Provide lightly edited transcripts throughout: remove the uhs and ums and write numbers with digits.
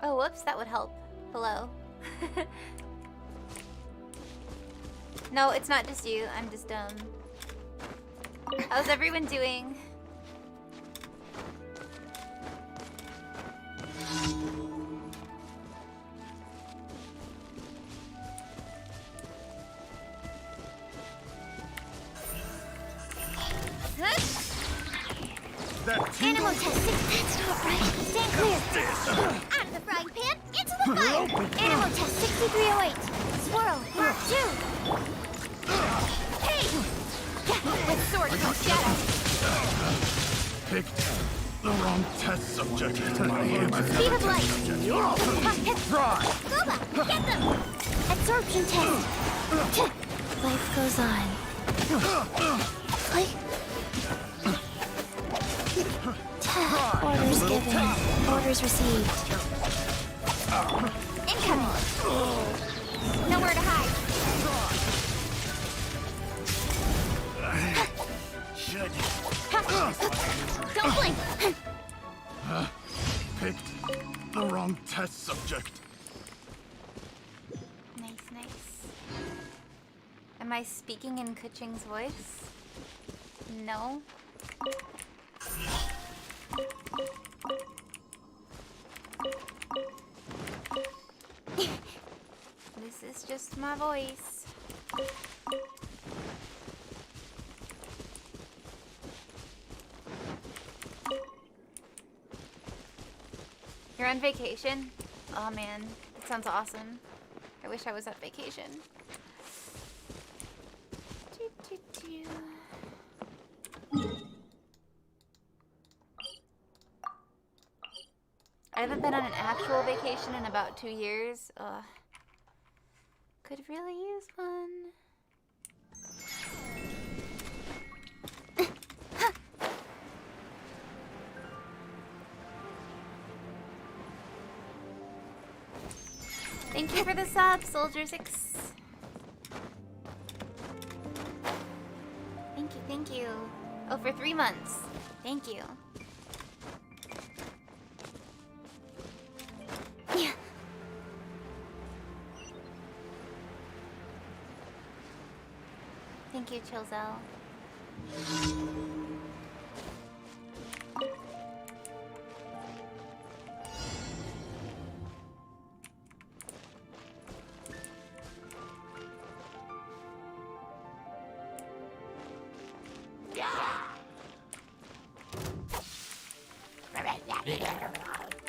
Oh, whoops, that would help. Hello. No, it's not just you. I'm just how's everyone doing? Animal testing. That's not right. Stand clear. Out of the frying pan, into the fire. Animal test 6308. Swirl, Mark 2. Hey! With sword comes shadow. Picked the wrong test subject. My Speed of light. Try. Goba, get them. Absorption test. Life goes on. Orders given. Orders received. Incoming. Nowhere to hide. Should Don't blink. picked the wrong test subject. Nice, nice. Am I speaking in Keqing's voice? No. This is just my voice. You're on vacation? Oh man, that sounds awesome. I wish I was on vacation. I haven't been on an actual vacation in about 2 years. Could really use one. Thank you for the sub, Soldier 6. Thank you, thank you. Oh, for 3 months. Thank you. Yeah. Thank you, Chilzel.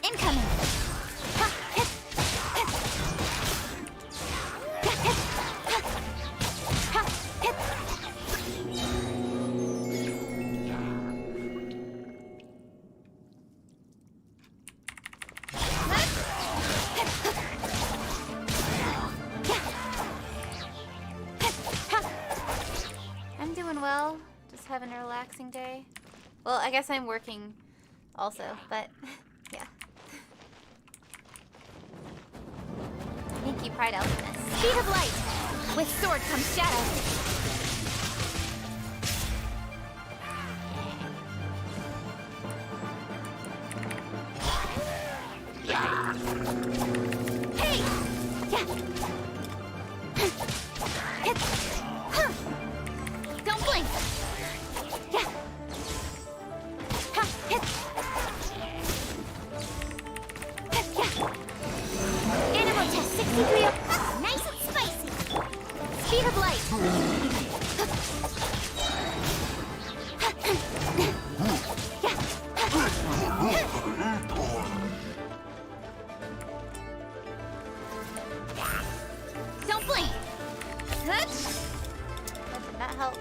Incoming. I'm doing well. Just having a relaxing day. Well, I guess I'm working also, but yeah. Thank you, Pride Alchemist. Speed of light. With sword comes shadow. Hey! Don't blink. Animal test 63. Nice and spicy. Speed of light. Don't blink. That did not help.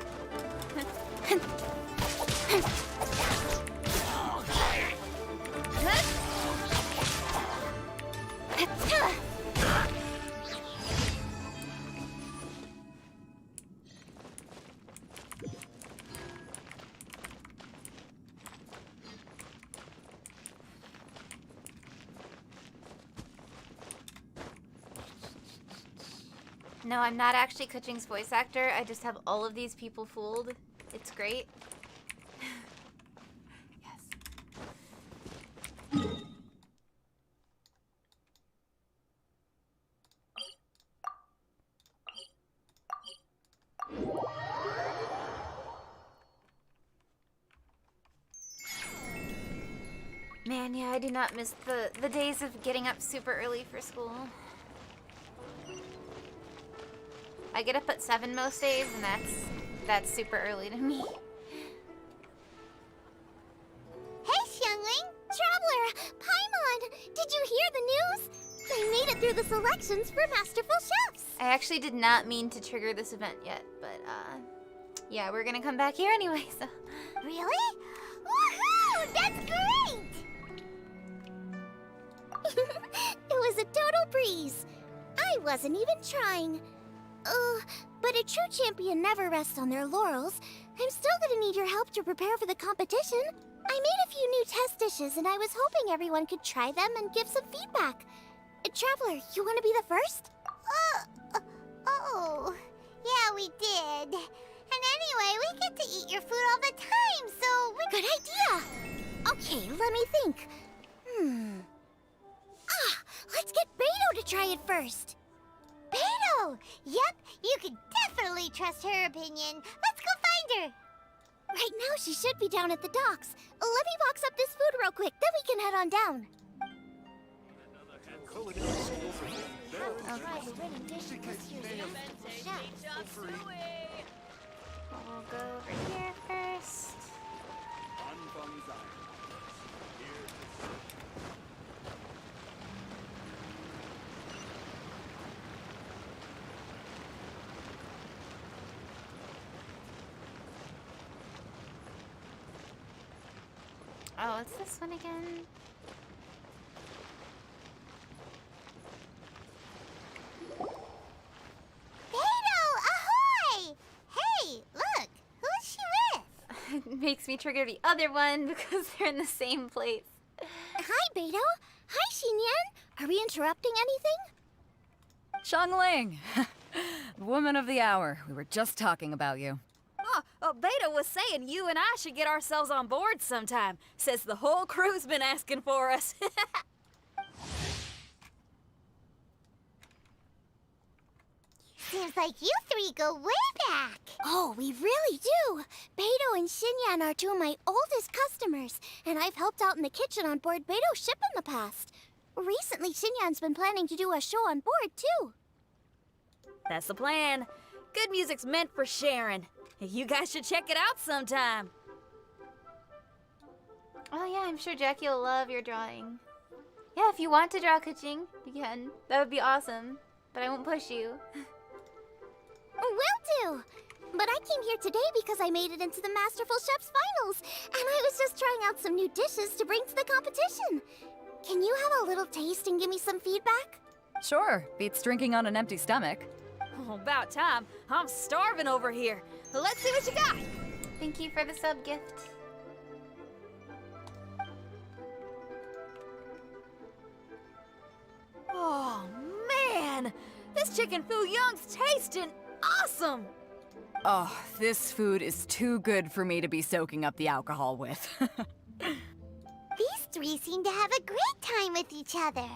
No, I'm not actually Keqing's voice actor. I just have all of these people fooled. It's great. Yes. Man, yeah, I do not miss the days of getting up super early for school. I get up at 7 most days, and that's super early to me. Hey, Xiangling! Traveler! Paimon! Did you hear the news? They made it through the selections for Masterful Chefs! I actually did not mean to trigger this event yet, but yeah, we're gonna come back here anyway, so. Really? Woohoo! That's great! It was a total breeze. I wasn't even trying. But a true champion never rests on their laurels. I'm still gonna need your help to prepare for the competition. I made a few new test dishes, and I was hoping everyone could try them and give some feedback. Traveler, you want to be the first? Oh, yeah, we did. And anyway, we get to eat your food all the time, so Good idea! Okay, let me think. Let's get Beto to try it first. Beto! Yep, you can definitely trust her opinion. Let's go find her. Right now, she should be down at the docks. Let me box up this food real quick, then we can head on down. We'll go over here first. Oh, it's this one again. It makes me trigger the other one because they're in the same place. Hi, Beto. Hi, Xinyan. Are we interrupting anything? Xiangling! Woman of the hour. We were just talking about you. Beto was saying you and I should get ourselves on board sometime. Says the whole crew's been asking for us. Seems like you three go way back. Oh, we really do. Beto and Xinyan are two of my oldest customers, and I've helped out in the kitchen on board Beto's ship in the past. Recently, Xinyan's been planning to do a show on board, too. That's the plan. Good music's meant for sharing. You guys should check it out sometime. Oh yeah, I'm sure Jackie will love your drawing. Yeah, if you want to draw Keqing, you can. That would be awesome. But I won't push you. Will do! But I came here today because I made it into the Masterful Chefs finals, and I was just trying out some new dishes to bring to the competition. Can you have a little taste and give me some feedback? Sure, beats drinking on an empty stomach. Oh, about time. I'm starving over here. Let's see what you got. Thank you for the sub gift. Oh, man! This chicken fuyong's tasting awesome! Oh, this food is too good for me to be soaking up the alcohol with. These three seem to have a great time with each other.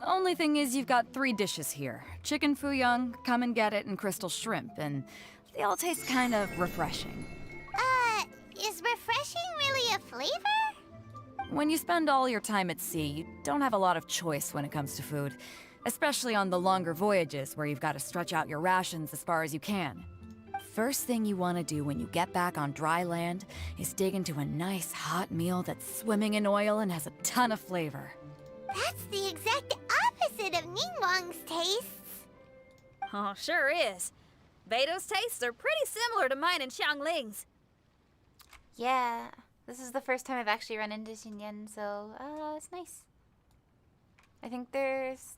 Only thing is you've got 3 dishes here. Chicken fuyong, come and get it, and crystal shrimp, and they all taste kind of refreshing. Is refreshing really a flavor? When you spend all your time at sea, you don't have a lot of choice when it comes to food. Especially on the longer voyages where you've got to stretch out your rations as far as you can. First thing you want to do when you get back on dry land is dig into a nice hot meal that's swimming in oil and has a ton of flavor. That's the exact opposite of Ningguang's tastes. Oh, sure is. Beto's tastes are pretty similar to mine and Xiangling's. Yeah, this is the first time I've actually run into Xinyan, so it's nice. I think there's...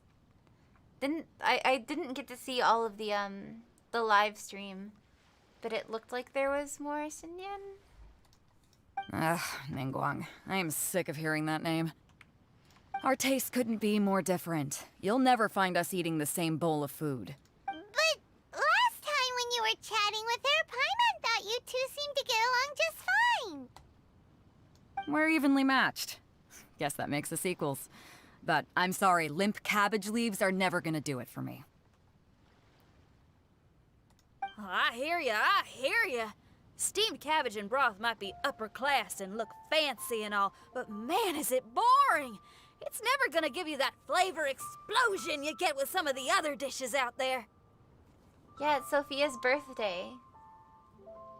I didn't get to see all of the live stream, but it looked like there was more Xinyan. Ugh, Ningguang. I am sick of hearing that name. Our tastes couldn't be more different. You'll never find us eating the same bowl of food. But last time when you were chatting with her, Paimon thought you two seemed to get along just fine. We're evenly matched. Guess that makes us equals. But I'm sorry, limp cabbage leaves are never gonna do it for me. Oh, I hear ya. Steamed cabbage and broth might be upper class and look fancy and all, but man, is it boring! It's never gonna give you that flavor explosion you get with some of the other dishes out there. Yeah, it's Sophia's birthday.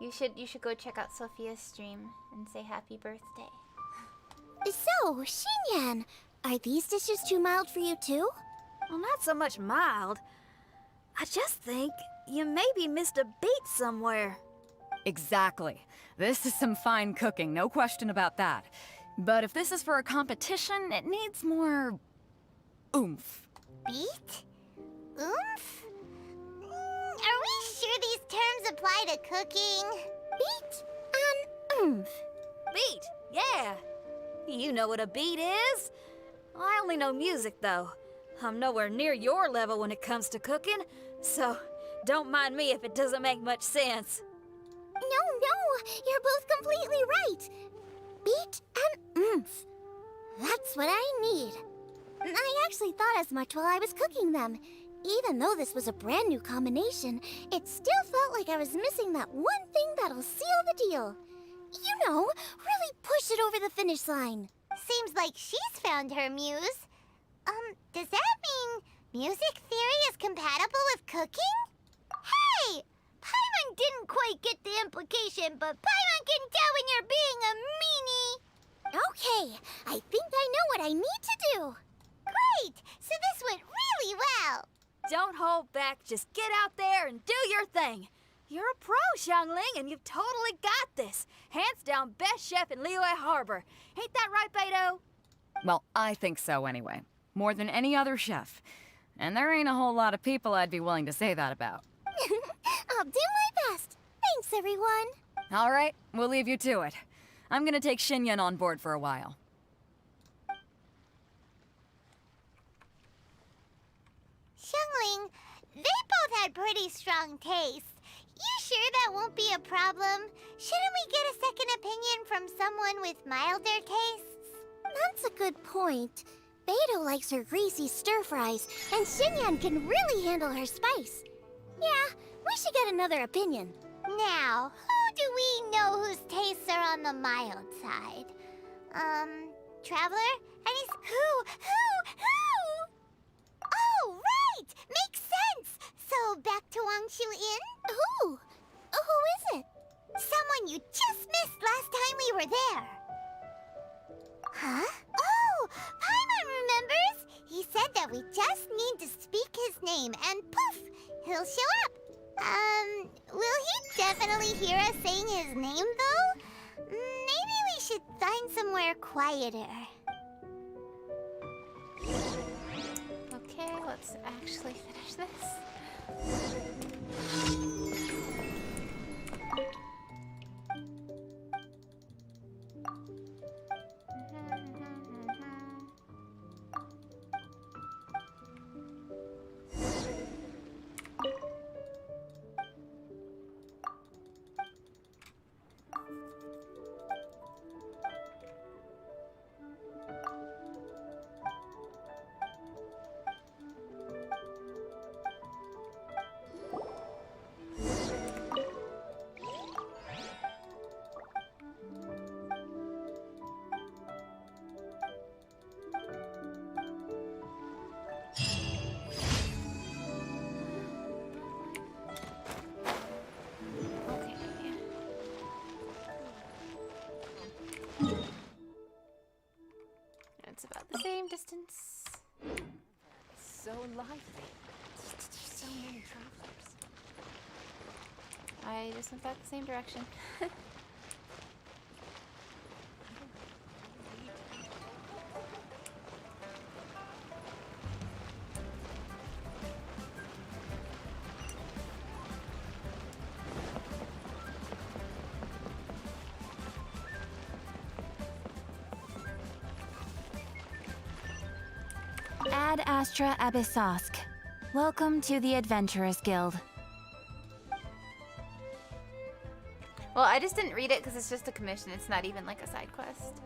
You should go check out Sophia's stream and say happy birthday. So, Xinyan, are these dishes too mild for you too? Well, not so much mild. I just think you maybe missed a beat somewhere. Exactly. This is some fine cooking, no question about that. But if this is for a competition, it needs more oomph. Beat? Oomph? Are we sure these terms apply to cooking? Beat and oomph. Beat, yeah. You know what a beat is? I only know music, though. I'm nowhere near your level when it comes to cooking, so don't mind me if it doesn't make much sense. No, you're both completely right. Beat and oomph. That's what I need. I actually thought as much while I was cooking them. Even though this was a brand new combination, it still felt like I was missing that one thing that'll seal the deal. You know, really push it over the finish line. Seems like she's found her muse. Does that mean music theory is compatible with cooking? Hey! Paimon didn't quite get the implication, but Paimon can tell when you're being a meanie. Okay, I think I know what I need to do. Great! So this went really well. Don't hold back, just get out there and do your thing. You're a pro, Xiangling, and you've totally got this. Hands down best chef in Liyue Harbor. Ain't that right, Beto? Well, I think so anyway. More than any other chef. And there ain't a whole lot of people I'd be willing to say that about. I'll do my best. Thanks, everyone. All right, we'll leave you to it. I'm gonna take Xinyan on board for a while. Xiangling, they both had pretty strong tastes. You sure that won't be a problem? Shouldn't we get a second opinion from someone with milder tastes? That's a good point. Beto likes her greasy stir-fries, and Xinyan can really handle her spice. Yeah, we should get another opinion. Now, who do we know whose tastes are on the mild side? Traveler? Who? Oh, right! Makes sense! So, back to Wangshu Inn? Who is it? Someone you just missed last time we were there. Huh? Oh, Paimon remembers! He said that we just need to speak his name and poof, he'll show up. Will he definitely hear us saying his name though? Maybe we should find somewhere quieter. Okay, let's actually finish this. It's about the same distance. So lively. So many travelers. I just went back the same direction. Ad Astra Abyssosk. Welcome to the Adventurers Guild. Well, I just didn't read it because it's just a commission. It's not even like a side quest.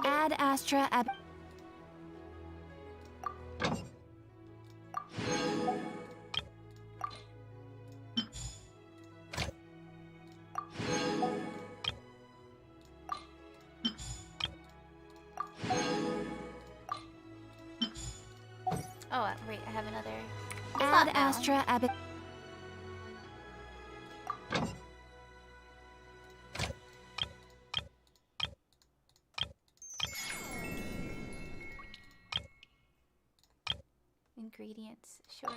Ad Astra Oh, wait, I have another. Ad Astra Ab. Ingredients, sure.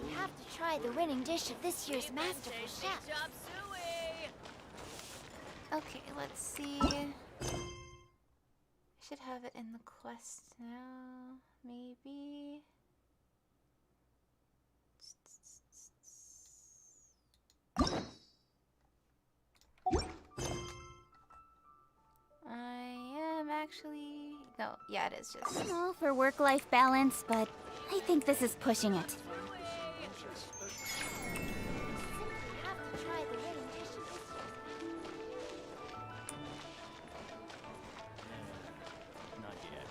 We have to try the winning dish of this year's Masterful Chefs. Okay, let's see. I should have it in the quest now, maybe. I am actually... No, yeah, it is just... All for work-life balance, but I think this is pushing it. We have to try the winning dish of this year's. Not yet.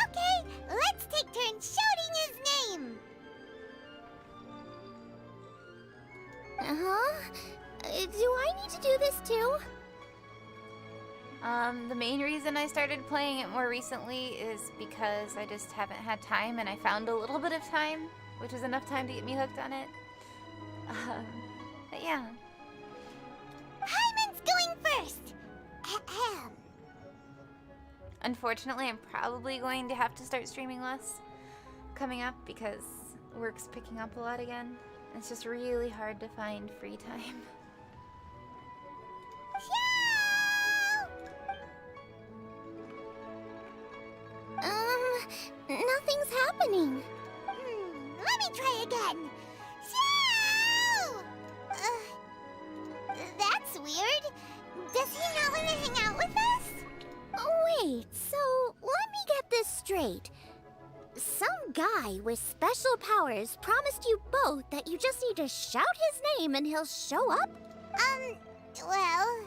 Okay, let's take turns shouting his name. Do I need to do this too? The main reason I started playing it more recently is because I just haven't had time, and I found a little bit of time, which was enough time to get me hooked on it. But yeah. Hyman's going first. Ahem. Unfortunately, I'm probably going to have to start streaming less coming up because work's picking up a lot again. It's just really hard to find free time. Nothing's happening. Let me try again. Shoo! That's weird. Does he not want to hang out with us? Oh, wait, so let me get this straight. Some guy with special powers promised you both that you just need to shout his name and he'll show up? Well,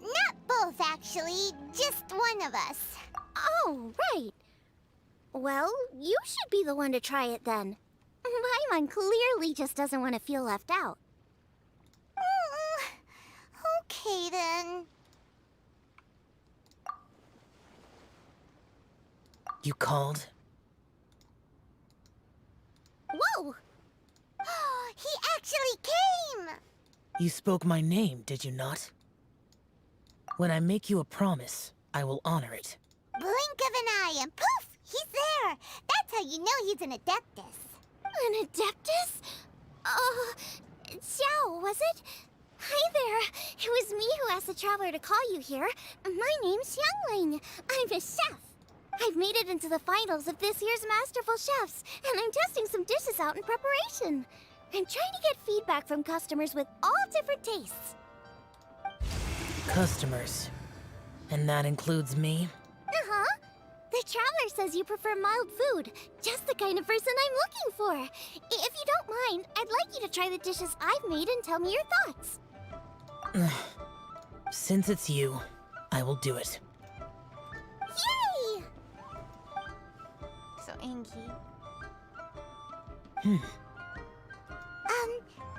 not both actually, just one of us. Oh, right. Well, you should be the one to try it then. Paimon clearly just doesn't want to feel left out. Okay then. You called? Whoa! He actually came! You spoke my name, did you not? When I make you a promise, I will honor it. Blink of an eye and poof! He's there! That's how you know he's an Adeptus. An Adeptus? Xiao, was it? Hi there. It was me who asked the Traveler to call you here. My name's Xiangling. I'm a chef. I've made it into the finals of this year's Masterful Chefs, and I'm testing some dishes out in preparation. I'm trying to get feedback from customers with all different tastes. Customers. And that includes me? Uh-huh. The Traveler says you prefer mild food, just the kind of person I'm looking for. If you don't mind, I'd like you to try the dishes I've made and tell me your thoughts. Since it's you, I will do it. Yay! So Angie.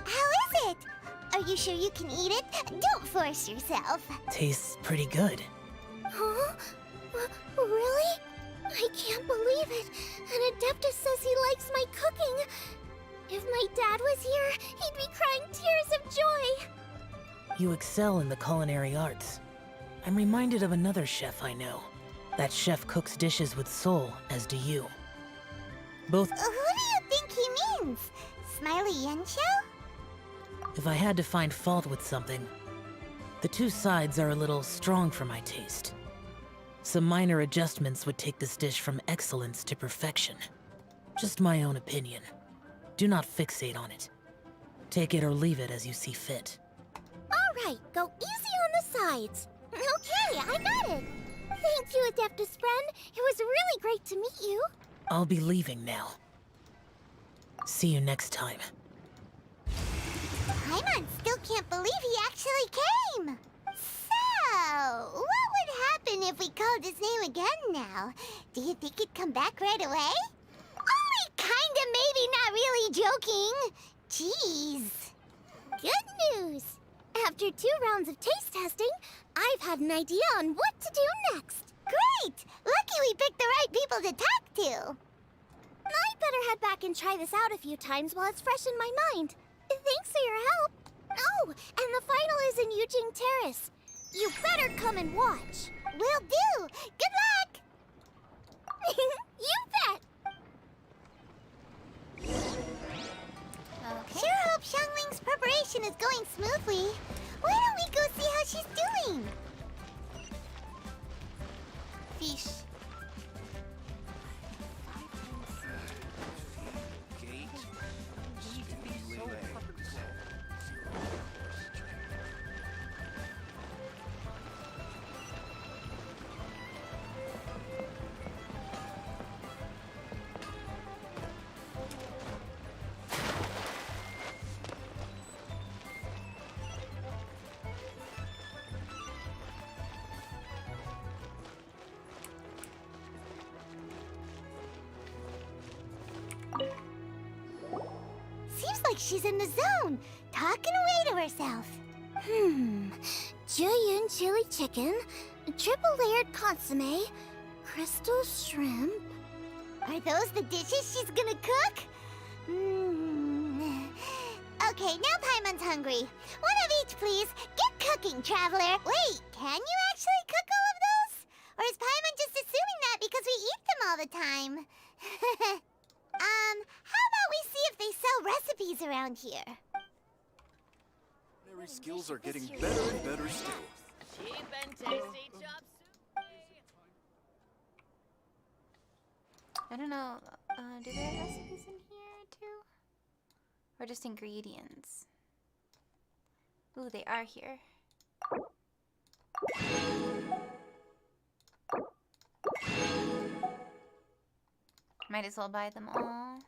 How is it? Are you sure you can eat it? Don't force yourself. Tastes pretty good. Huh? Really? I can't believe it. An Adeptus says he likes my cooking. If my dad was here, he'd be crying tears of joy. You excel in the culinary arts. I'm reminded of another chef I know. That chef cooks dishes with soul, as do you. Both. Who do you think he means? Smiley Yanqiao? If I had to find fault with something, the two sides are a little strong for my taste. Some minor adjustments would take this dish from excellence to perfection. Just my own opinion. Do not fixate on it. Take it or leave it as you see fit. Right, go easy on the sides. Okay, I got it. Thank you, Adeptus friend. It was really great to meet you. I'll be leaving now. See you next time. Paimon still can't believe he actually came. So, what would happen if we called his name again now? Do you think he'd come back right away? Only kinda, maybe, not really joking. Jeez. Good news. After 2 rounds of taste testing, I've had an idea on what to do next. Great! Lucky we picked the right people to talk to. I'd better head back and try this out a few times while it's fresh in my mind. Thanks for your help. Oh, and the final is in Yujing Terrace. You better come and watch. Will do. Good luck. You bet. Okay. Sure hope Xiangling's preparation is going smoothly. Why don't we go see how she's doing? Fish. Seems like she's in the zone, talking away to herself. Juyun chili chicken, triple layered consomme, crystal shrimp. Are those the dishes she's gonna cook? Okay, now Paimon's hungry. One of each, please. Get cooking, traveler. Wait, can you actually cook all of those? Or is Paimon just assuming that because we eat them all the time? How about we see if they sell recipes around here? Culinary skills are getting better and better still. Cheap and tasty chop suey. I don't know. Do they have recipes in here too? Or just ingredients? Ooh, they are here. Might as well buy them all.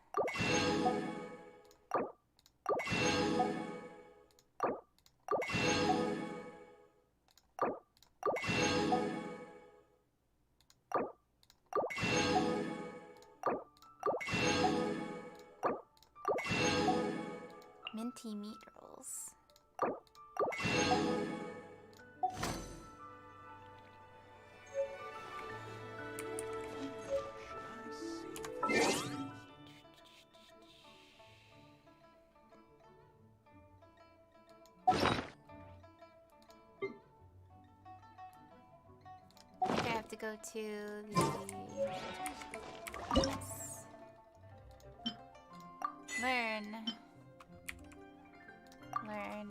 Minty meat rolls. I think I have to go to the... Yes. Learn. Learn.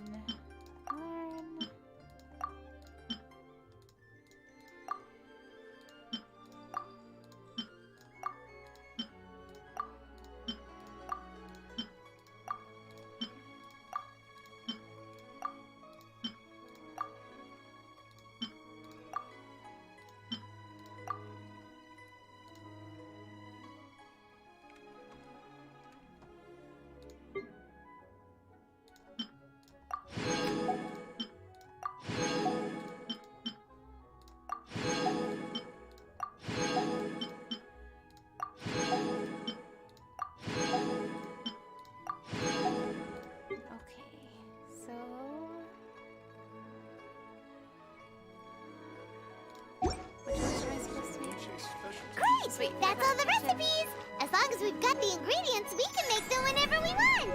Great! That's all the recipes! As long as we've got the ingredients, we can make them whenever we want!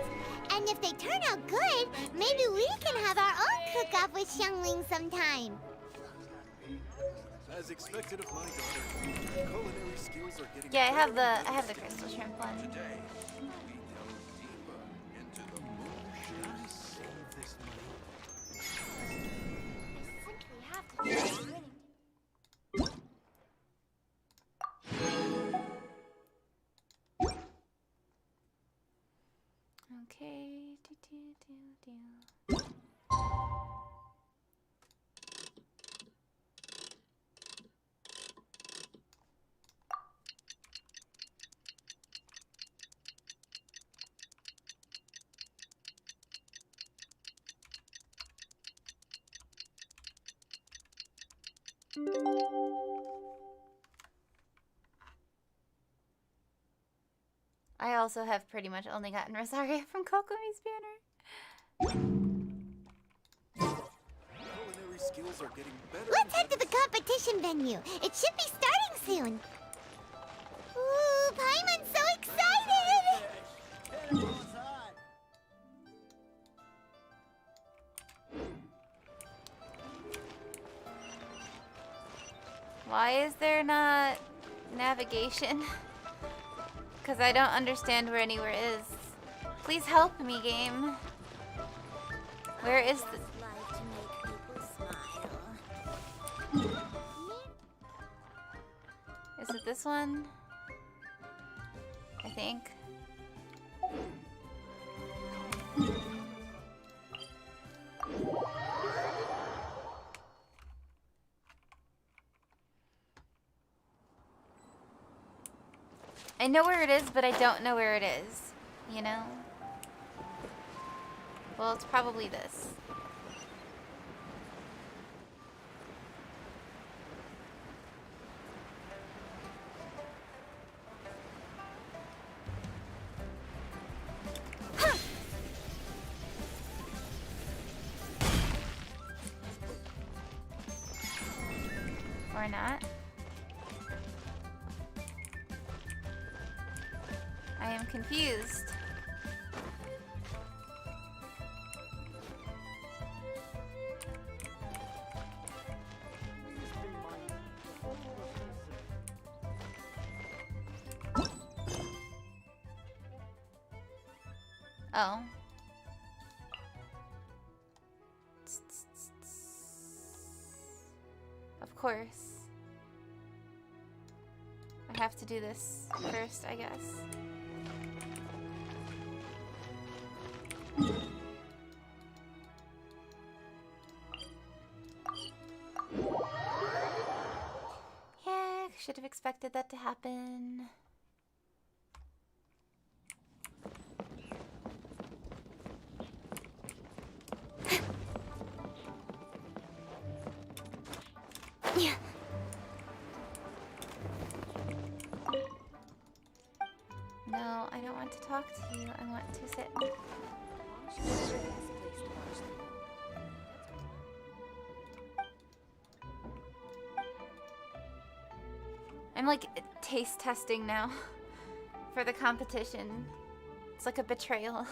And if they turn out good, maybe we can have our own cook-off with Xiangling sometime! As expected of my daughter, culinary skills are getting Yeah, better I have the crystal shrimp one. Today, we delve deeper into the Moonchase. Save this money. Simply have to be ready. Okay. I also have pretty much only gotten Rosaria from Kokomi's banner. Culinary skills are getting better. Let's head to the competition venue. It should be starting soon. Ooh, Paimon's so excited! Why is there not navigation? Because I don't understand where anywhere is. Please help me, game. Where is the... Is it this one? I think. I know where it is, but I don't know where it is. You know? Well, it's probably this. Or not. I am confused. Oh. Of course. I have to do this first, I guess. Yeah, should have expected that to happen. No, I don't want to talk to you. I want to sit. I'm like taste testing now for the competition. It's like a betrayal.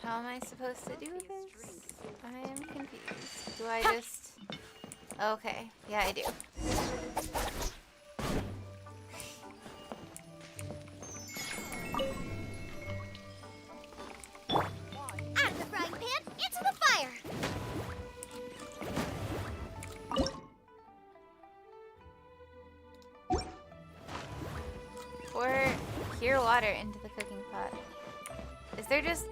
How am I supposed to do this? I am confused. Do I just... Okay, yeah, I do. Out of the frying pan, into the fire! Pour pure water into the cooking pot. Is there just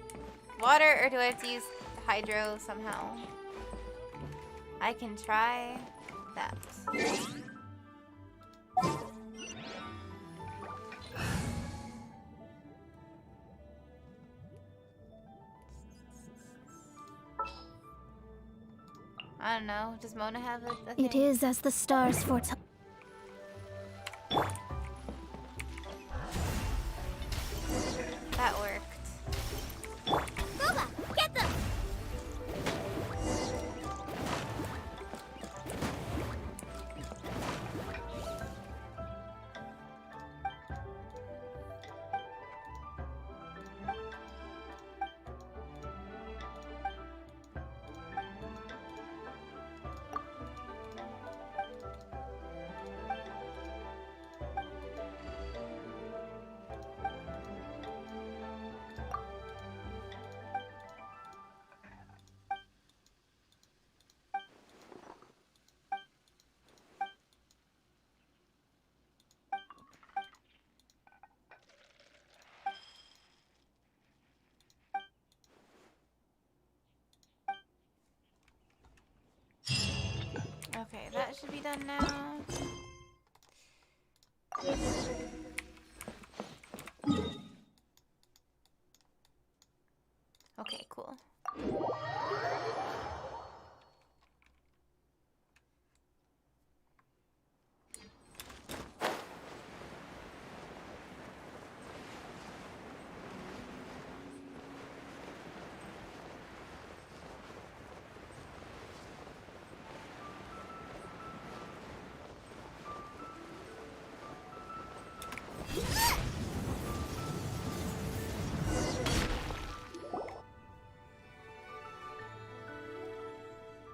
water, or do I have to use hydro somehow? I can try that. I don't know. Does Mona have a thing? It is as the stars foretell. That worked. Boba, get them! Okay, that should be done now. Okay, cool.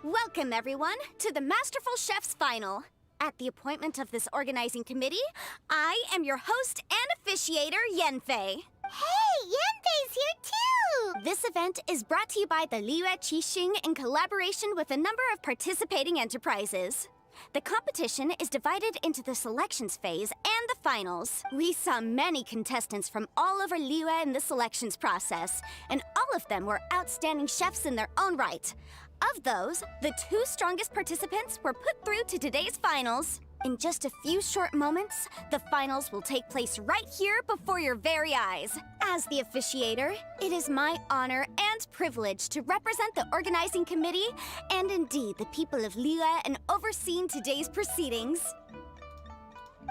Welcome, everyone, to the Masterful Chefs Final. At the appointment of this organizing committee, I am your host and officiator, Yanfei. Hey, Yanfei's here too! This event is brought to you by the Liyue Keqing in collaboration with a number of participating enterprises. The competition is divided into the selections phase and the finals. We saw many contestants from all over Liyue in the selections process, and all of them were outstanding chefs in their own right. Of those, the 2 strongest participants were put through to today's finals. In just a few short moments, the finals will take place right here before your very eyes. As the officiator, it is my honor and privilege to represent the organizing committee and indeed the people of Liyue in overseeing today's proceedings.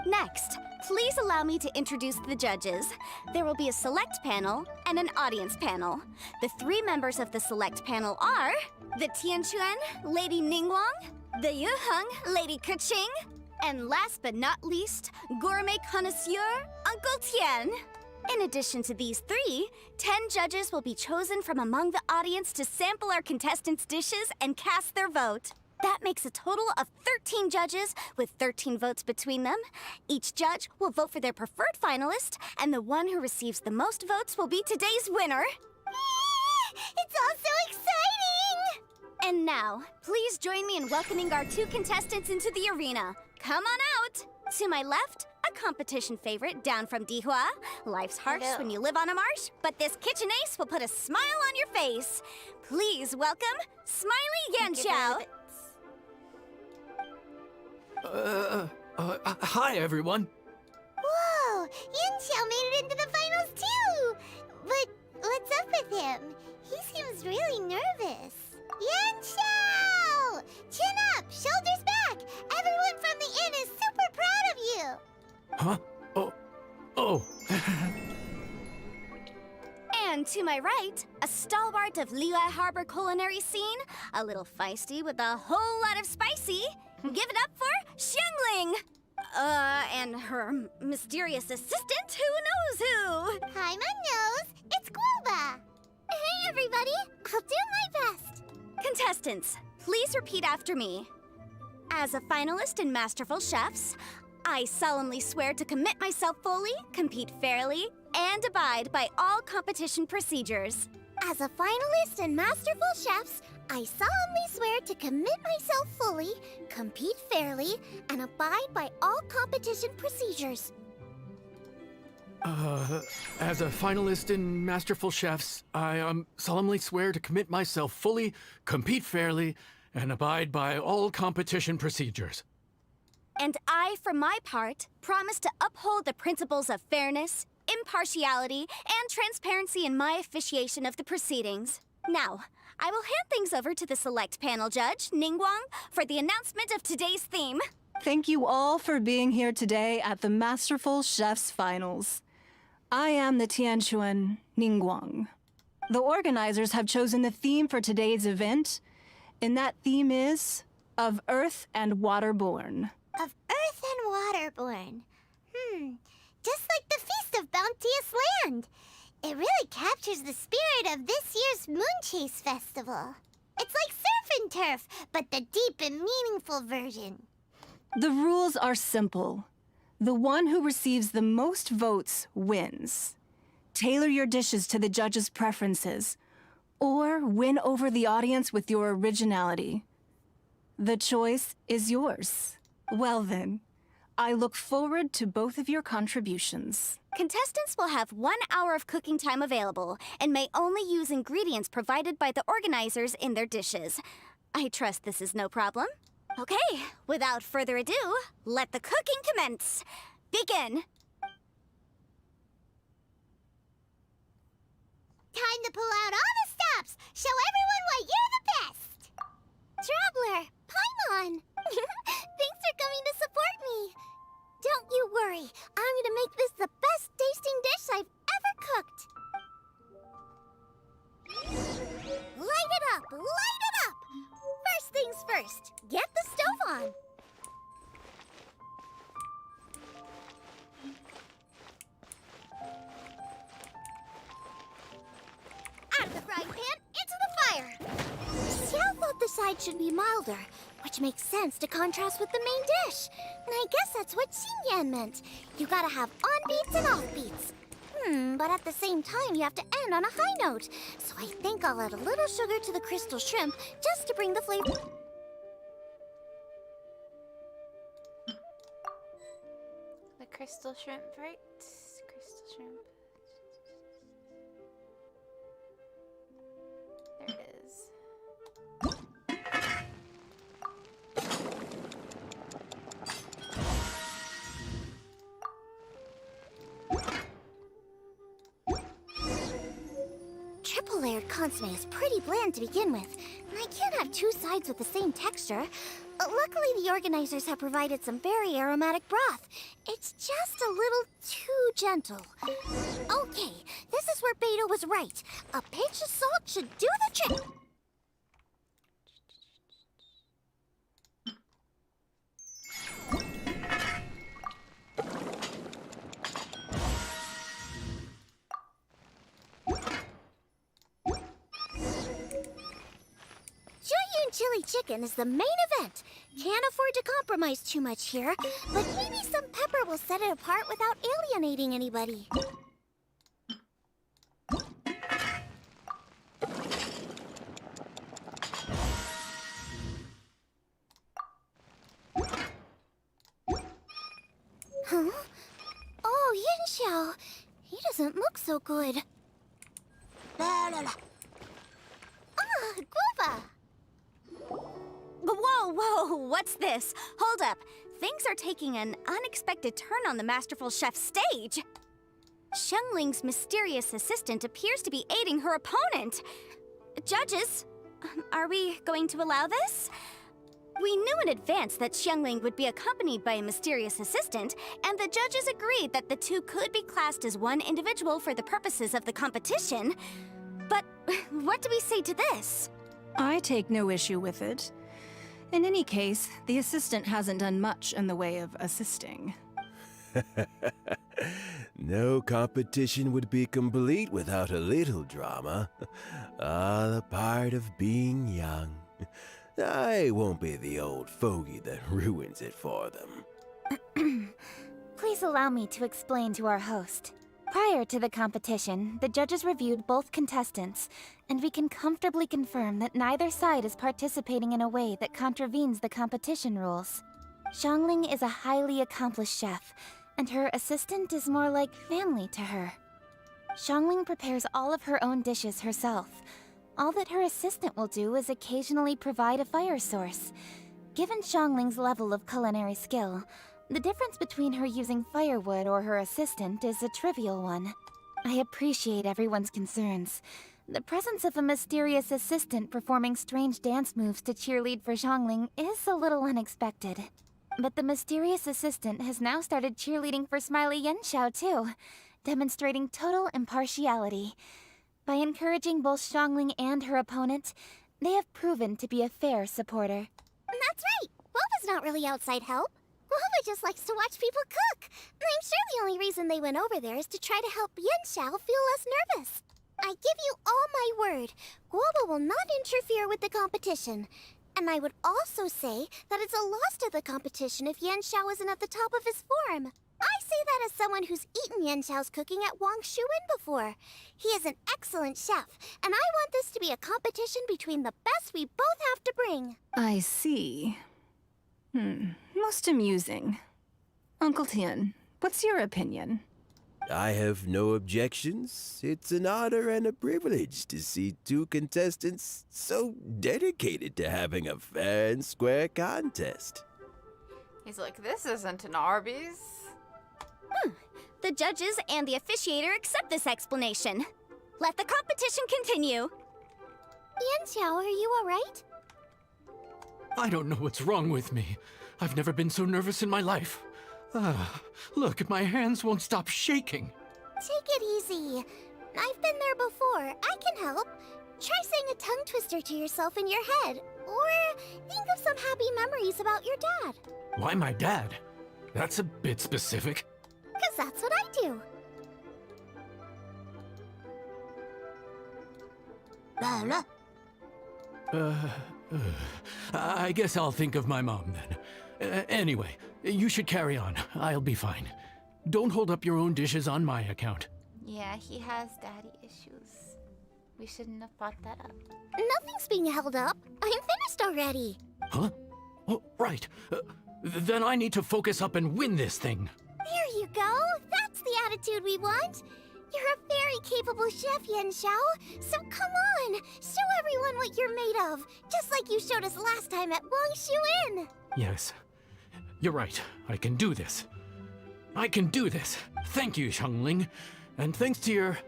Next, please allow me to introduce the judges. There will be a select panel and an audience panel. The 3 members of the select panel are the Tianquan, Lady Ningguang, the Yuheng, Lady Keqing, and last but not least, gourmet connoisseur, Uncle Tian. In addition to these 3, 10 judges will be chosen from among the audience to sample our contestants' dishes and cast their vote. That makes a total of 13 judges with 13 votes between them. Each judge will vote for their preferred finalist, and the one who receives the most votes will be today's winner. It's all so exciting! And now, please join me in welcoming our 2 contestants into the arena. Come on out! To my left, a competition favorite down from Dihua. Life's harsh Hello. when you live on a marsh, but this kitchen ace will put a smile on your face. Please welcome Smiley Yanxiao. Hi everyone. Whoa! Yanxiao made it into the finals too! But what's up with him? He seems really nervous. Yanxiao! Chin up! Shoulders back! Everyone from the inn is super proud of you! Huh? Oh. And to my right, a stalwart of Liyue Harbor culinary scene, a little feisty with a whole lot of spicy. Give it up for Xiangling! And her mysterious assistant, who knows who? Hi, my nose. It's Guoba. Hey, everybody. I'll do my best. Contestants, please repeat after me. As a finalist in Masterful Chefs, I solemnly swear to commit myself fully, compete fairly, and abide by all competition procedures. As a finalist in Masterful Chefs, I solemnly swear to commit myself fully, compete fairly, and abide by all competition procedures. As a finalist in Masterful Chefs, I solemnly swear to commit myself fully, compete fairly, and abide by all competition procedures. And I, for my part, promise to uphold the principles of fairness, impartiality, and transparency in my officiation of the proceedings. Now, I will hand things over to the select panel judge, Ningguang, for the announcement of today's theme. Thank you all for being here today at the Masterful Chefs Finals. I am the Tianquan Ningguang. The organizers have chosen the theme for today's event, and that theme is of Earth and Waterborn. Of Earth and Waterborn. Just like the Feast of Bounteous Land. It really captures the spirit of this year's Moonchase Festival. It's like surf and turf, but the deep and meaningful version. The rules are simple. The one who receives the most votes wins. Tailor your dishes to the judges' preferences, or win over the audience with your originality. The choice is yours. Well then, I look forward to both of your contributions. Contestants will have 1 hour of cooking time available and may only use ingredients provided by the organizers in their dishes. I trust this is no problem. Okay, without further ado, let the cooking commence. Begin. Time to pull out all the stops. Show everyone why you're the best. Traveler, Paimon. Thanks for coming to support me. Don't you worry. I'm gonna make this the best tasting dish I've ever cooked. Light it up! Light it up! First things first, get the stove on. Out of the frying pan, into the fire. Xiao thought the side should be milder, which makes sense to contrast with the main dish. And I guess that's what Xinyan meant. You gotta have on-beats and off-beats. But at the same time, you have to end on a high note. So I think I'll add a little sugar to the crystal shrimp just to bring the flavor. The crystal shrimp, right? Crystal shrimp. There it is. Triple-layered consomme is pretty bland to begin with, and I can't have two sides with the same texture. Luckily, the organizers have provided some very aromatic broth. It's just a little too gentle. Okay, this is where Beto was right. A pinch of salt should do the trick. Chili chicken is the main event. Can't afford to compromise too much here, but maybe some pepper will set it apart without alienating anybody. Huh? Oh, Yin Xiao. He doesn't look so good. La la la. Ah, guava. Whoa, what's this? Hold up. Things are taking an unexpected turn on the Masterful Chef's stage. Xiangling's mysterious assistant appears to be aiding her opponent. Judges, are we going to allow this? We knew in advance that Xiangling would be accompanied by a mysterious assistant, and the judges agreed that the two could be classed as one individual for the purposes of the competition. But what do we say to this? I take no issue with it. In any case, the assistant hasn't done much in the way of assisting. No competition would be complete without a little drama. All a part of being young. I won't be the old fogey that ruins it for them. Please allow me to explain to our host. Prior to the competition, the judges reviewed both contestants, and we can comfortably confirm that neither side is participating in a way that contravenes the competition rules. Xiangling is a highly accomplished chef, and her assistant is more like family to her. Xiangling prepares all of her own dishes herself. All that her assistant will do is occasionally provide a fire source. Given Xiangling's level of culinary skill, the difference between her using firewood or her assistant is a trivial one. I appreciate everyone's concerns. The presence of a mysterious assistant performing strange dance moves to cheerlead for Xiangling is a little unexpected. But the mysterious assistant has now started cheerleading for Smiley Yanxiao too, demonstrating total impartiality. By encouraging both Xiangling and her opponent, they have proven to be a fair supporter. That's right. Boba's not really outside help. Boba just likes to watch people cook. I'm sure the only reason they went over there is to try to help Yanxiao feel less nervous. I give you all my word, Guoba will not interfere with the competition. And I would also say that it's a loss to the competition if Yanxiao isn't at the top of his form. I say that as someone who's eaten Yanxiao's cooking at Wang Shuin before. He is an excellent chef, and I want this to be a competition between the best we both have to bring. I see. Most amusing. Uncle Tian, what's your opinion? I have no objections. It's an honor and a privilege to see two contestants so dedicated to having a fair and square contest. He's like, this isn't an Arby's. The judges and the officiator accept this explanation. Let the competition continue. Yanxiao, are you alright? I don't know what's wrong with me. I've never been so nervous in my life. Look, my hands won't stop shaking. Take it easy. I've been there before. I can help. Try saying a tongue twister to yourself in your head. Or think of some happy memories about your dad. Why my dad? That's a bit specific. 'Cause that's what I do. I guess I'll think of my mom then. Anyway, you should carry on. I'll be fine. Don't hold up your own dishes on my account. Yeah, he has daddy issues. We shouldn't have brought that up. Nothing's being held up. I'm finished already. Huh? Oh, right. Then I need to focus up and win this thing. There you go. That's the attitude we want. You're a very capable chef, Yanxiao. So come on, show everyone what you're made of, just like you showed us last time at Wang Shuin. Yes. You're right. I can do this. I can do this. Thank you, Xiangling. And thanks to your,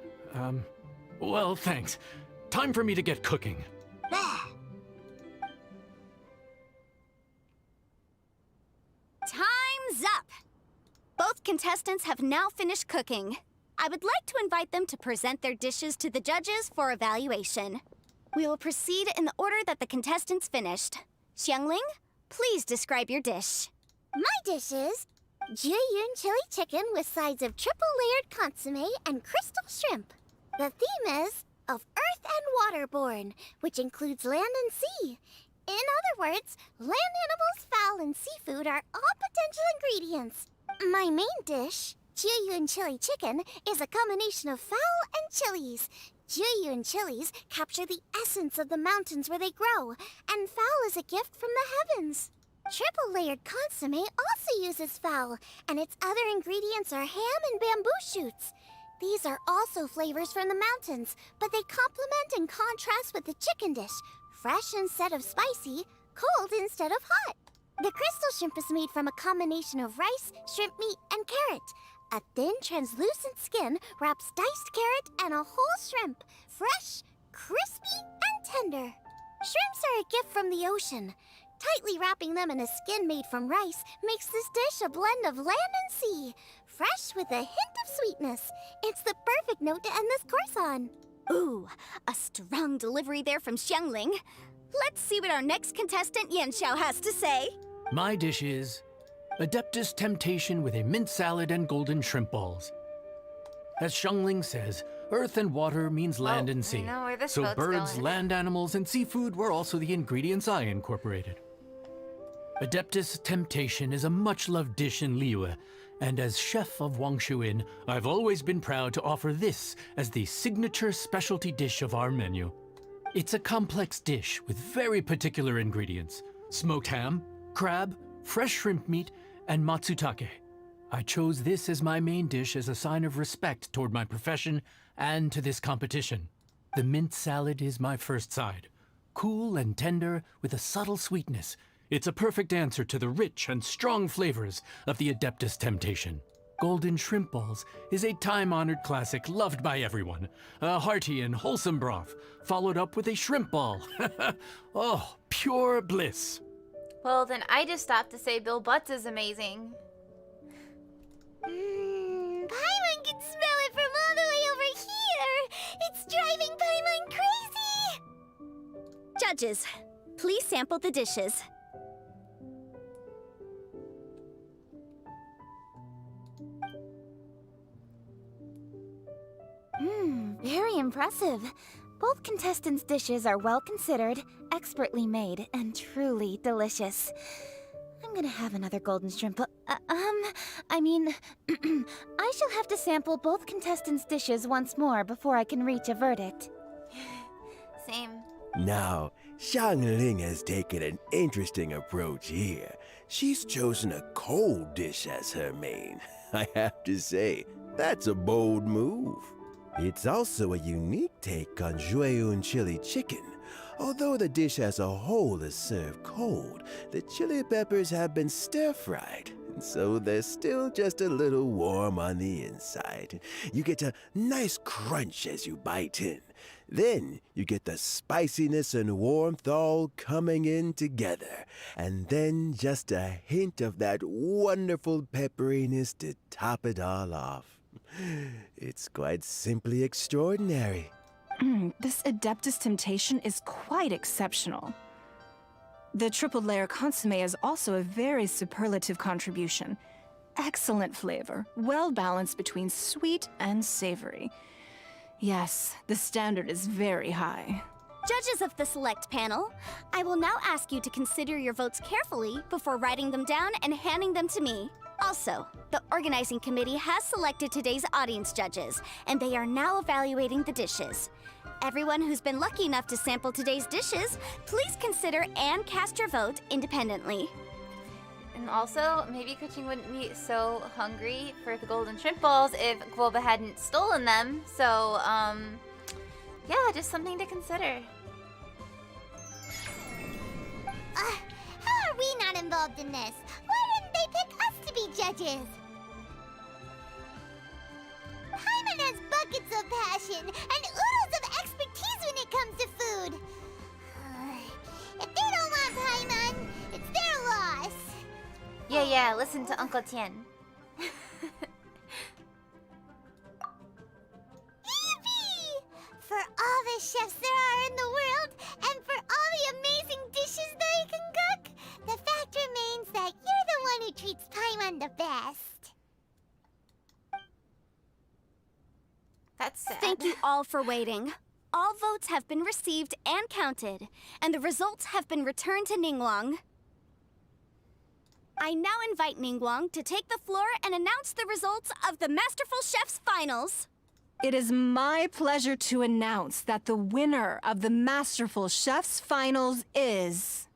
well, thanks. Time for me to get cooking. Time's up! Both contestants have now finished cooking. I would like to invite them to present their dishes to the judges for evaluation. We will proceed in the order that the contestants finished. Xiangling, please describe your dish. My dish is Jiyun chili chicken with sides of triple-layered consomme and crystal shrimp. The theme is of earth and waterborne, which includes land and sea. In other words, land animals, fowl, and seafood are all potential ingredients. My main dish, Jiyun chili chicken, is a combination of fowl and chilies. Jiyun chilies capture the essence of the mountains where they grow, and fowl is a gift from the heavens. Triple-layered consomme also uses fowl, and its other ingredients are ham and bamboo shoots. These are also flavors from the mountains, but they complement and contrast with the chicken dish, fresh instead of spicy, cold instead of hot. The crystal shrimp is made from a combination of rice, shrimp meat, and carrot. A thin, translucent skin wraps diced carrot and a whole shrimp, fresh, crispy, and tender. Shrimps are a gift from the ocean. Tightly wrapping them in a skin made from rice makes this dish a blend of land and sea, fresh with a hint of sweetness. It's the perfect note to end this course on. Ooh, a strong delivery there from Xiangling. Let's see what our next contestant Yanxiao has to say. My dish is Adeptus Temptation with a mint salad and golden shrimp balls. As Xiangling says, Earth and water means land and I sea. know where this So boat's birds, going. land animals, and seafood were also the ingredients I incorporated. Adeptus Temptation is a much-loved dish in Liyue, and as chef of Wangshu Inn, I've always been proud to offer this as the signature specialty dish of our menu. It's a complex dish with very particular ingredients: smoked ham, crab, fresh shrimp meat, and matsutake. I chose this as my main dish as a sign of respect toward my profession and to this competition. The mint salad is my first side. Cool and tender with a subtle sweetness, it's a perfect answer to the rich and strong flavors of the Adeptus Temptation. Golden shrimp balls is a time-honored classic loved by everyone. A hearty and wholesome broth, followed up with a shrimp ball. Oh, pure bliss. Well, then I just stopped to say Bill Butts is amazing. Paimon can smell it from all the way over here! It's driving Paimon crazy! Judges, please sample the dishes. Very impressive. Both contestants' dishes are well considered, expertly made, and truly delicious. I'm gonna have another golden shrimp. I shall have to sample both contestants' dishes once more before I can reach a verdict. Same. Now, Xiangling has taken an interesting approach here. She's chosen a cold dish as her main. I have to say, that's a bold move. It's also a unique take on Jueyun chili chicken. Although the dish as a whole is served cold, the chili peppers have been stir-fried, and so they're still just a little warm on the inside. You get a nice crunch as you bite in. Then you get the spiciness and warmth all coming in together, and then just a hint of that wonderful pepperiness to top it all off. It's quite simply extraordinary. This Adeptus Temptation is quite exceptional. The triple layer consomme is also a very superlative contribution. Excellent flavor, well balanced between sweet and savory. Yes, the standard is very high. Judges of the select panel, I will now ask you to consider your votes carefully before writing them down and handing them to me. Also, the organizing committee has selected today's audience judges, and they are now evaluating the dishes. Everyone who's been lucky enough to sample today's dishes, please consider and cast your vote independently. And also, maybe Keqing wouldn't be so hungry for the golden shrimp balls if Guoba hadn't stolen them. So, yeah, just something to consider. How are we not involved in this? Why didn't they pick us to be judges? Paimon has buckets of passion and oodles of expertise when it comes to food. If they don't want Paimon, it's their loss. Yeah, listen to Uncle Tian. Yippee! For all the chefs there are in the world, and for all the amazing dishes they can cook, the fact remains that you're the one who treats Paimon the best. That's sad. Thank you all for waiting. All votes have been received and counted, and the results have been returned to Ningguang. I now invite Ningguang to take the floor and announce the results of the Masterful Chefs Finals. It is my pleasure to announce that the winner of the Masterful Chefs Finals is...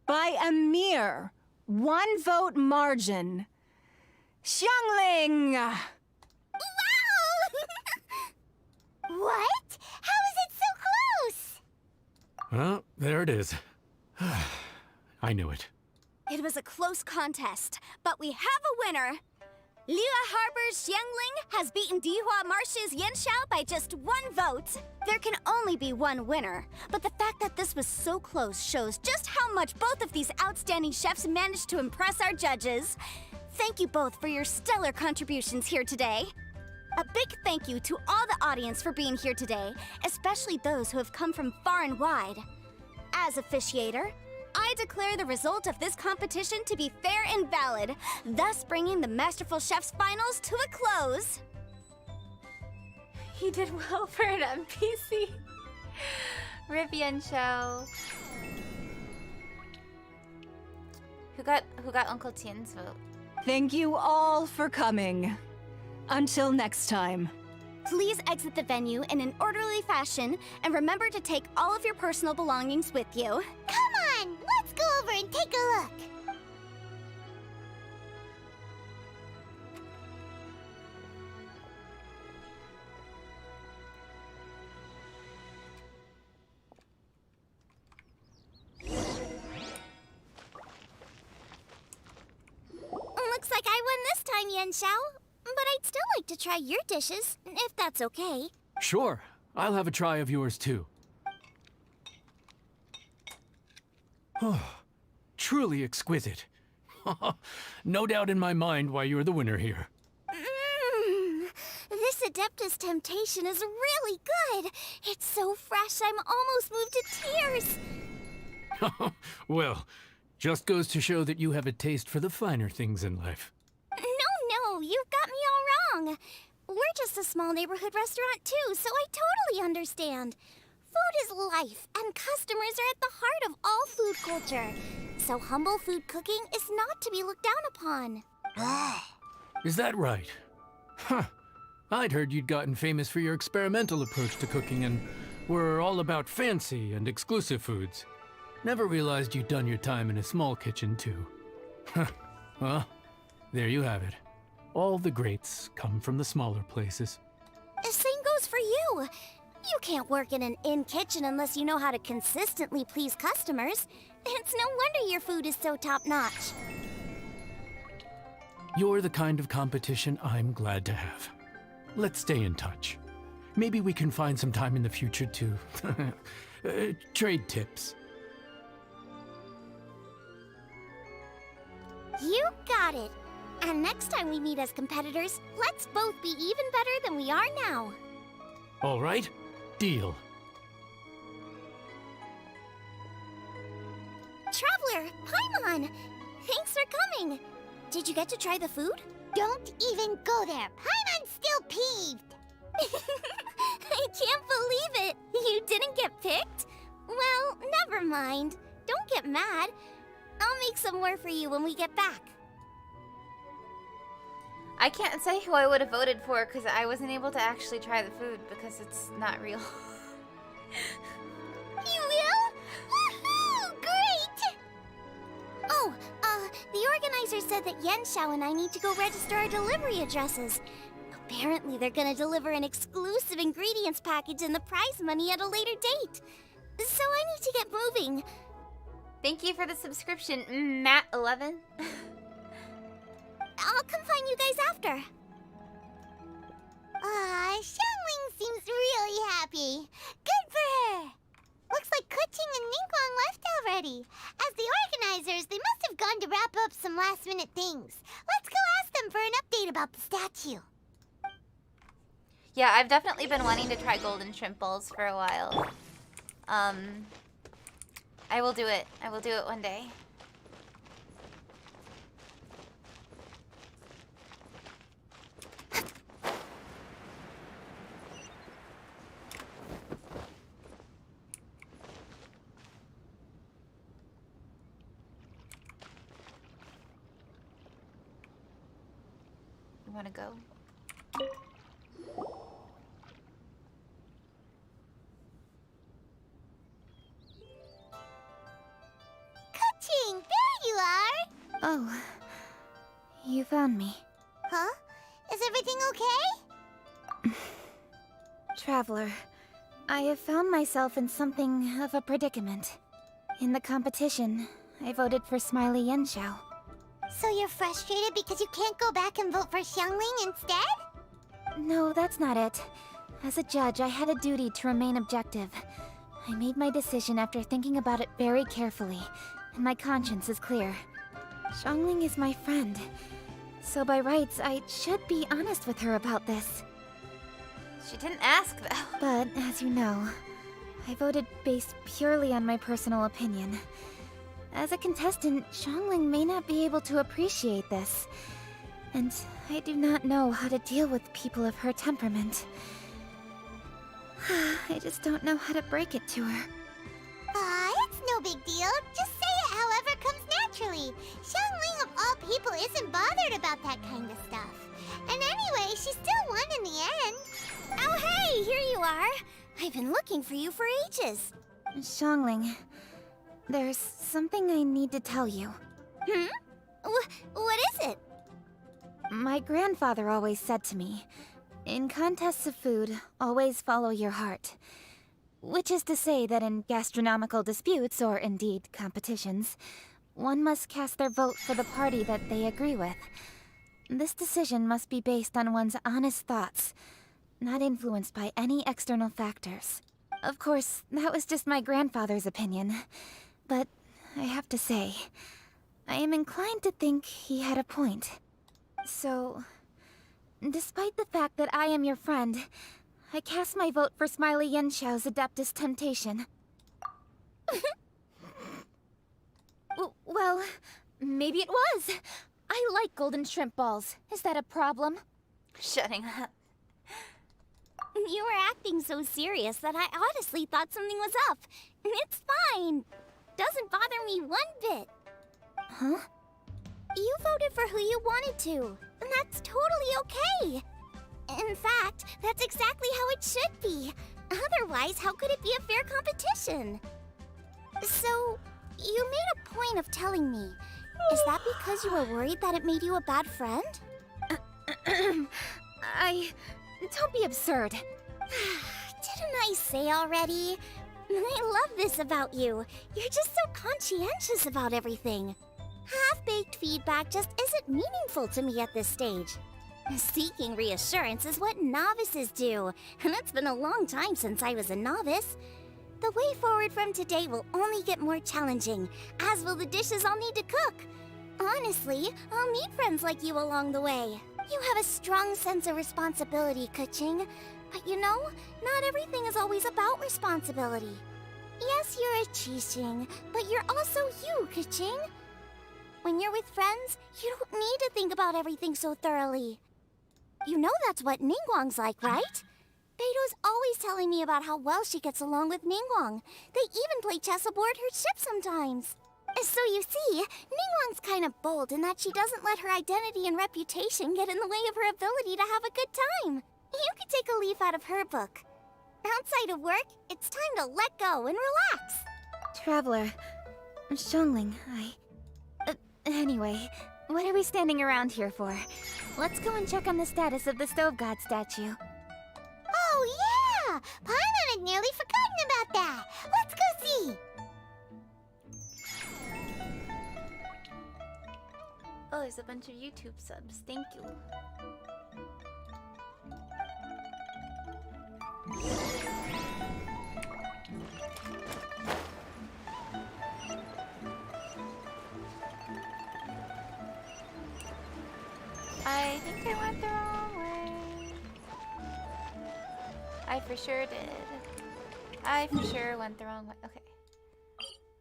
by a mere 1 vote margin, Xiangling! Wow! What? How is it so close? Well, there it is. I knew it. It was a close contest, but we have a winner. Liyue Harbor's Xiangling has beaten Dihua Marsh's Yanxiao by just 1 vote. There can only be one winner, but the fact that this was so close shows just how much both of these outstanding chefs managed to impress our judges. Thank you both for your stellar contributions here today. A big thank you to all the audience for being here today, especially those who have come from far and wide. As officiator, I declare the result of this competition to be fair and valid, thus bringing the Masterful Chefs finals to a close. He did well for an NPC. Rip Yanxiao. Who got Uncle Tian's vote? Thank you all for coming. Until next time. Please exit the venue in an orderly fashion, and remember to take all of your personal belongings with you. Come on, let's go over and take a look. Looks like I won this time, Yanxiao. But I'd still like to try your dishes, if that's okay. Sure, I'll have a try of yours too. Truly exquisite. No doubt in my mind why you're the winner here. This Adeptus Temptation is really good. It's so fresh, I'm almost moved to tears. Well, just goes to show that you have a taste for the finer things in life. No, you've got me all wrong. We're just a small neighborhood restaurant too, so I totally understand. Food is life, and customers are at the heart of all food culture. So humble food cooking is not to be looked down upon. Is that right? Huh. I'd heard you'd gotten famous for your experimental approach to cooking and were all about fancy and exclusive foods. Never realized you'd done your time in a small kitchen too. Well, there you have it. All the greats come from the smaller places. The same goes for you. You can't work in an inn kitchen unless you know how to consistently please customers. It's no wonder your food is so top-notch. You're the kind of competition I'm glad to have. Let's stay in touch. Maybe we can find some time in the future to trade tips. You got it. And next time we meet as competitors, let's both be even better than we are now. All right, deal. Traveler, Paimon! Thanks for coming. Did you get to try the food? Don't even go there. Paimon's still peeved. I can't believe it. You didn't get picked? Well, never mind. Don't get mad. I'll make some more for you when we get back. I can't say who I would have voted for because I wasn't able to actually try the food because it's not real. You will? Woohoo! Great! Oh, the organizer said that Yanxiao and I need to go register our delivery addresses. Apparently they're gonna deliver an exclusive ingredients package and the prize money at a later date. So I need to get moving. Thank you for the subscription, Matt11. I'll come find you guys after. Xiangling seems really happy. Good for her. Looks like Keqing and Ningguang left already. As the organizers, they must have gone to wrap up some last-minute things. Let's go ask them for an update about the statue. Yeah, I've definitely been wanting to try golden shrimp balls for a while. I will do it. I will do it one day. You want to go? Keqing, there you are! Oh, you found me. Huh? Is everything okay? Traveler, I have found myself in something of a predicament. In the competition, I voted for Smiley Yanxiao. So you're frustrated because you can't go back and vote for Xiangling instead? No, that's not it. As a judge, I had a duty to remain objective. I made my decision after thinking about it very carefully, and my conscience is clear. Xiangling is my friend, so by rights, I should be honest with her about this. She didn't ask, though. But, as you know, I voted based purely on my personal opinion. As a contestant, Xiangling may not be able to appreciate this. And I do not know how to deal with people of her temperament. I just don't know how to break it to her. It's no big deal. Just say it however comes naturally. Xiangling of all people isn't bothered about that kind of stuff. And anyway, she still won in the end. Oh hey, here you are. I've been looking for you for ages. Xiangling, there's something I need to tell you. What is it? My grandfather always said to me, in contests of food, always follow your heart. Which is to say that in gastronomical disputes, or indeed competitions, one must cast their vote for the party that they agree with. This decision must be based on one's honest thoughts, not influenced by any external factors. Of course, that was just my grandfather's opinion, but I have to say, I am inclined to think he had a point. So, despite the fact that I am your friend, I cast my vote for Smiley Yenxiao's Adeptus Temptation. Well, maybe it was. I like golden shrimp balls. Is that a problem? Shutting up. You were acting so serious that I honestly thought something was up. It's fine. Doesn't bother me one bit. Huh? You voted for who you wanted to, and that's totally okay. In fact, that's exactly how it should be. Otherwise, how could it be a fair competition? So, you made a point of telling me. Is that because you were worried that it made you a bad friend? Don't be absurd. Didn't I say already? I love this about you. You're just so conscientious about everything. Half-baked feedback just isn't meaningful to me at this stage. Seeking reassurance is what novices do, and it's been a long time since I was a novice. The way forward from today will only get more challenging, as will the dishes I'll need to cook. Honestly, I'll meet friends like you along the way. You have a strong sense of responsibility, Keqing. But you know, not everything is always about responsibility. Yes, you're a Keqing, but you're also you, Keqing. When you're with friends, you don't need to think about everything so thoroughly. You know that's what Ningguang's like, right? Beto's always telling me about how well she gets along with Ningguang. They even play chess aboard her ship sometimes. So you see, Ningguang's kind of bold in that she doesn't let her identity and reputation get in the way of her ability to have a good time. You could take a leaf out of her book. Outside of work, it's time to let go and relax. Traveler, Xiangling, Anyway, what are we standing around here for? Let's go and check on the status of the Stove God statue. Oh yeah! Paimon had nearly forgotten about that. Let's go see. Oh, there's a bunch of YouTube subs. Thank you. I think I went the wrong way. I for sure did. I for sure went the wrong way. Okay.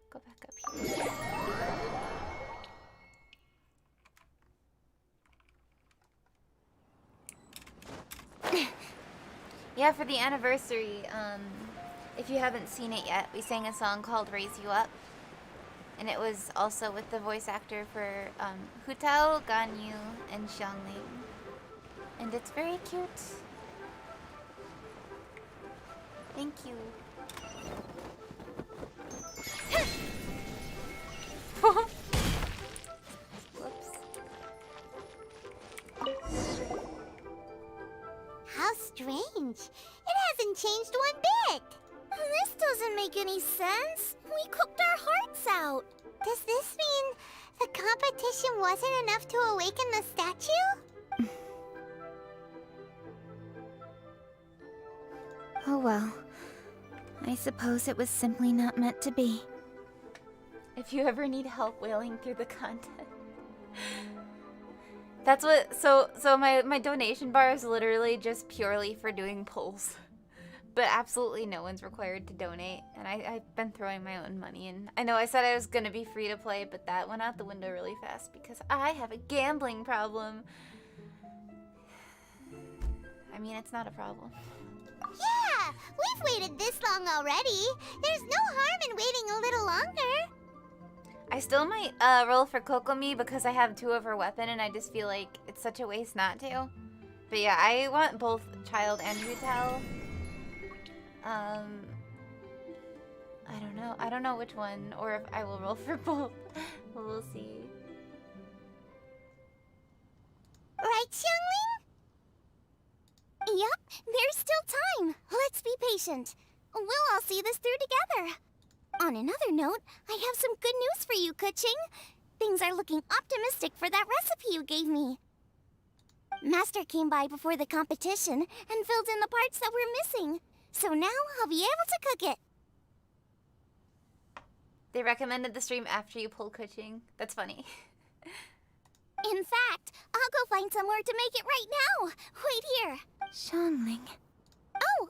Go back up here. Yeah, for the anniversary, if you haven't seen it yet, we sang a song called Raise You Up. And it was also with the voice actor for Hutao, Ganyu, and Xiangling. And it's very cute. Thank you. Whoops. How strange. It hasn't changed one bit. This doesn't make any sense. We cooked our hearts out. Does this mean the competition wasn't enough to awaken the statue? Oh well. I suppose it was simply not meant to be. If you ever need help wailing through the content. That's what, so my donation bar is literally just purely for doing polls. but absolutely no one's required to donate. And I've been throwing my own money in. I know I said I was gonna be free to play, but that went out the window really fast because I have a gambling problem. I mean, it's not a problem. Yeah, we've waited this long already. There's no harm in waiting a little longer. I still might roll for Kokomi because I have 2 of her weapon and I just feel like it's such a waste not to. But yeah, I want both Child and Rutal. I don't know. I don't know which one or if I will roll for both. We'll see. Right, Xiangling? Yup, there's still time. Let's be patient. We'll all see this through together. On another note, I have some good news for you, Keqing. Things are looking optimistic for that recipe you gave me. Master came by before the competition and filled in the parts that were missing. So now I'll be able to cook it. They recommended the stream after you pulled Keqing. That's funny. In fact, I'll go find somewhere to make it right now. Wait here. Xiangling. Oh,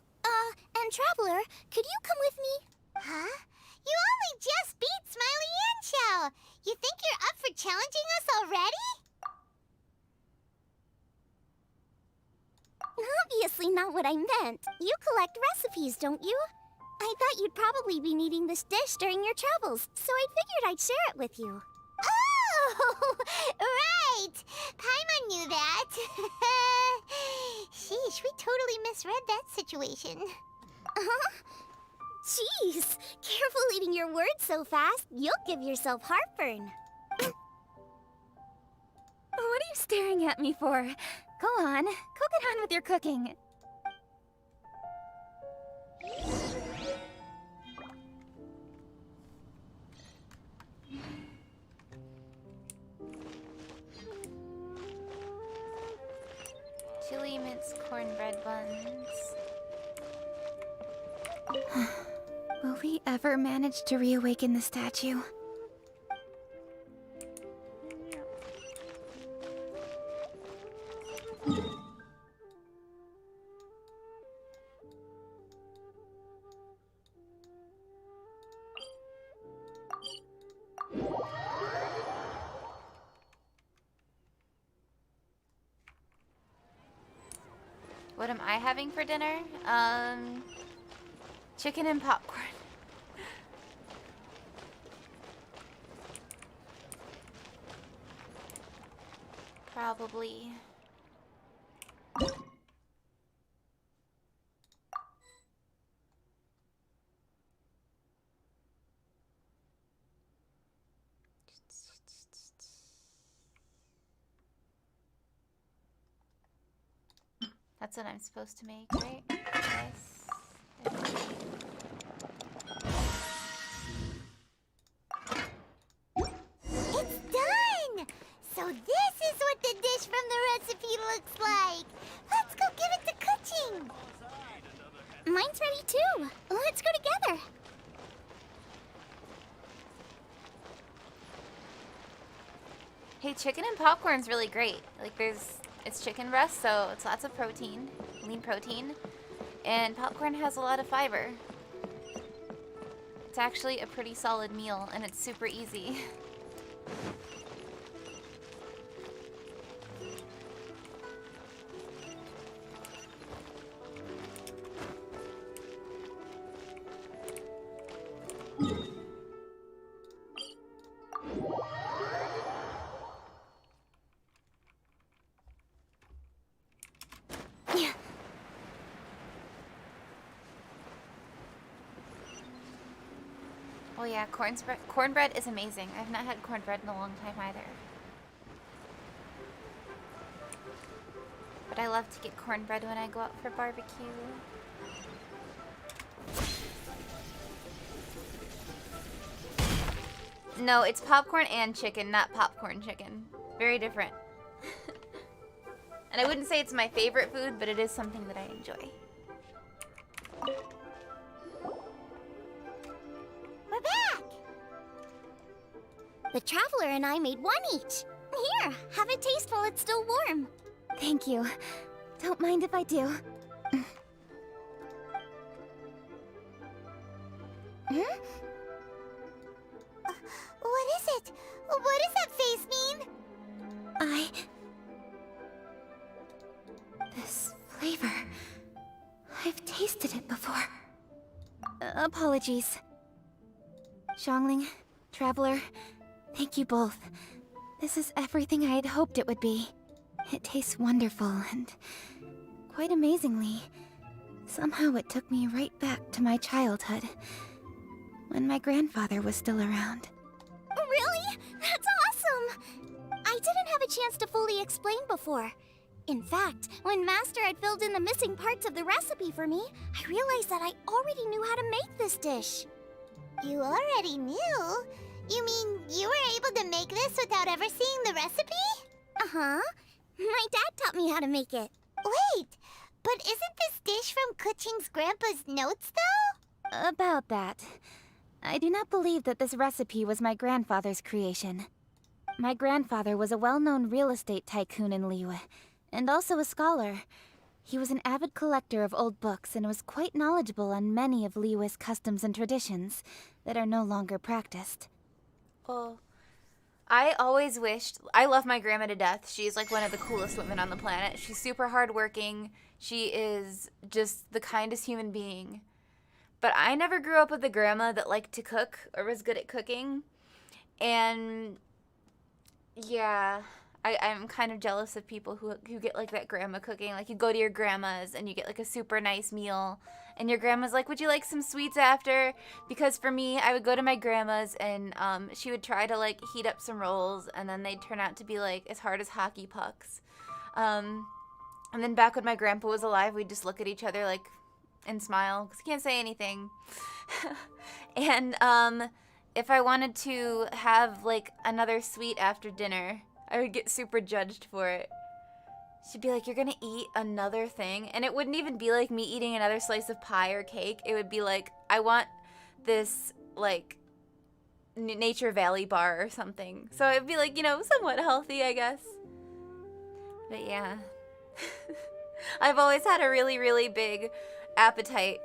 and Traveler, could you come with me? Huh? You only just beat Smiley and Xiao. You think you're up for challenging us already? Obviously not what I meant. You collect recipes, don't you? I thought you'd probably be needing this dish during your travels, so I figured I'd share it with you. Oh, right! Paimon knew that. Sheesh, we totally misread that situation. Huh? Jeez, careful eating your words so fast. You'll give yourself heartburn. What are you staring at me for? Go on, go get on with your cooking. Chili minced cornbread buns. Will we ever manage to reawaken the statue? What am I having for dinner? Chicken and popcorn. Probably. That's what I'm supposed to make, right? Yes. It's done! So this is what the dish from the recipe looks like. Let's go give it to Keqing. Mine's ready too. Let's go together. Hey, chicken and popcorn's really great. Like it's chicken breast, so it's lots of protein, lean protein, and popcorn has a lot of fiber. It's actually a pretty solid meal, and it's super easy. Oh yeah, cornbread is amazing. I've not had cornbread in a long time either. But I love to get cornbread when I go out for barbecue. No, it's popcorn and chicken, not popcorn chicken. Very different. And I wouldn't say it's my favorite food, but it is something that I enjoy. We're back! The Traveler and I made one each. Here, have a taste while it's still warm. Thank you. Don't mind if I do. Hmm? What is it? What does that face mean? This flavor... I've tasted it before. Apologies. Xiangling, Traveler, thank you both. This is everything I had hoped it would be. It tastes wonderful, and quite amazingly, somehow it took me right back to my childhood, when my grandfather was still around. Really? That's awesome! I didn't have a chance to fully explain before. In fact, when Master had filled in the missing parts of the recipe for me, I realized that I already knew how to make this dish. You already knew? You mean you were able to make this without ever seeing the recipe? Uh-huh. My dad taught me how to make it. Wait, but isn't this dish from Keqing's grandpa's notes, though? About that, I do not believe that this recipe was my grandfather's creation. My grandfather was a well-known real estate tycoon in Liyue, and also a scholar. He was an avid collector of old books and was quite knowledgeable on many of Liyue's customs and traditions that are no longer practiced. Oh, I always wished... I love my grandma to death. She's like one of the coolest women on the planet. She's super hardworking. She is just the kindest human being. But I never grew up with a grandma that liked to cook or was good at cooking. And yeah, I'm kind of jealous of people who get like that grandma cooking. Like you go to your grandma's and you get like a super nice meal. And your grandma's like, would you like some sweets after? Because for me, I would go to my grandma's and she would try to like heat up some rolls. And then they'd turn out to be like as hard as hockey pucks. And then back when my grandpa was alive, we'd just look at each other like and smile because he can't say anything. And if I wanted to have like another sweet after dinner, I would get super judged for it. She'd be like, you're gonna eat another thing? And it wouldn't even be like me eating another slice of pie or cake. It would be like, I want this like Nature Valley bar or something. So it'd be like, you know, somewhat healthy, I guess. But yeah. I've always had a really, really big appetite.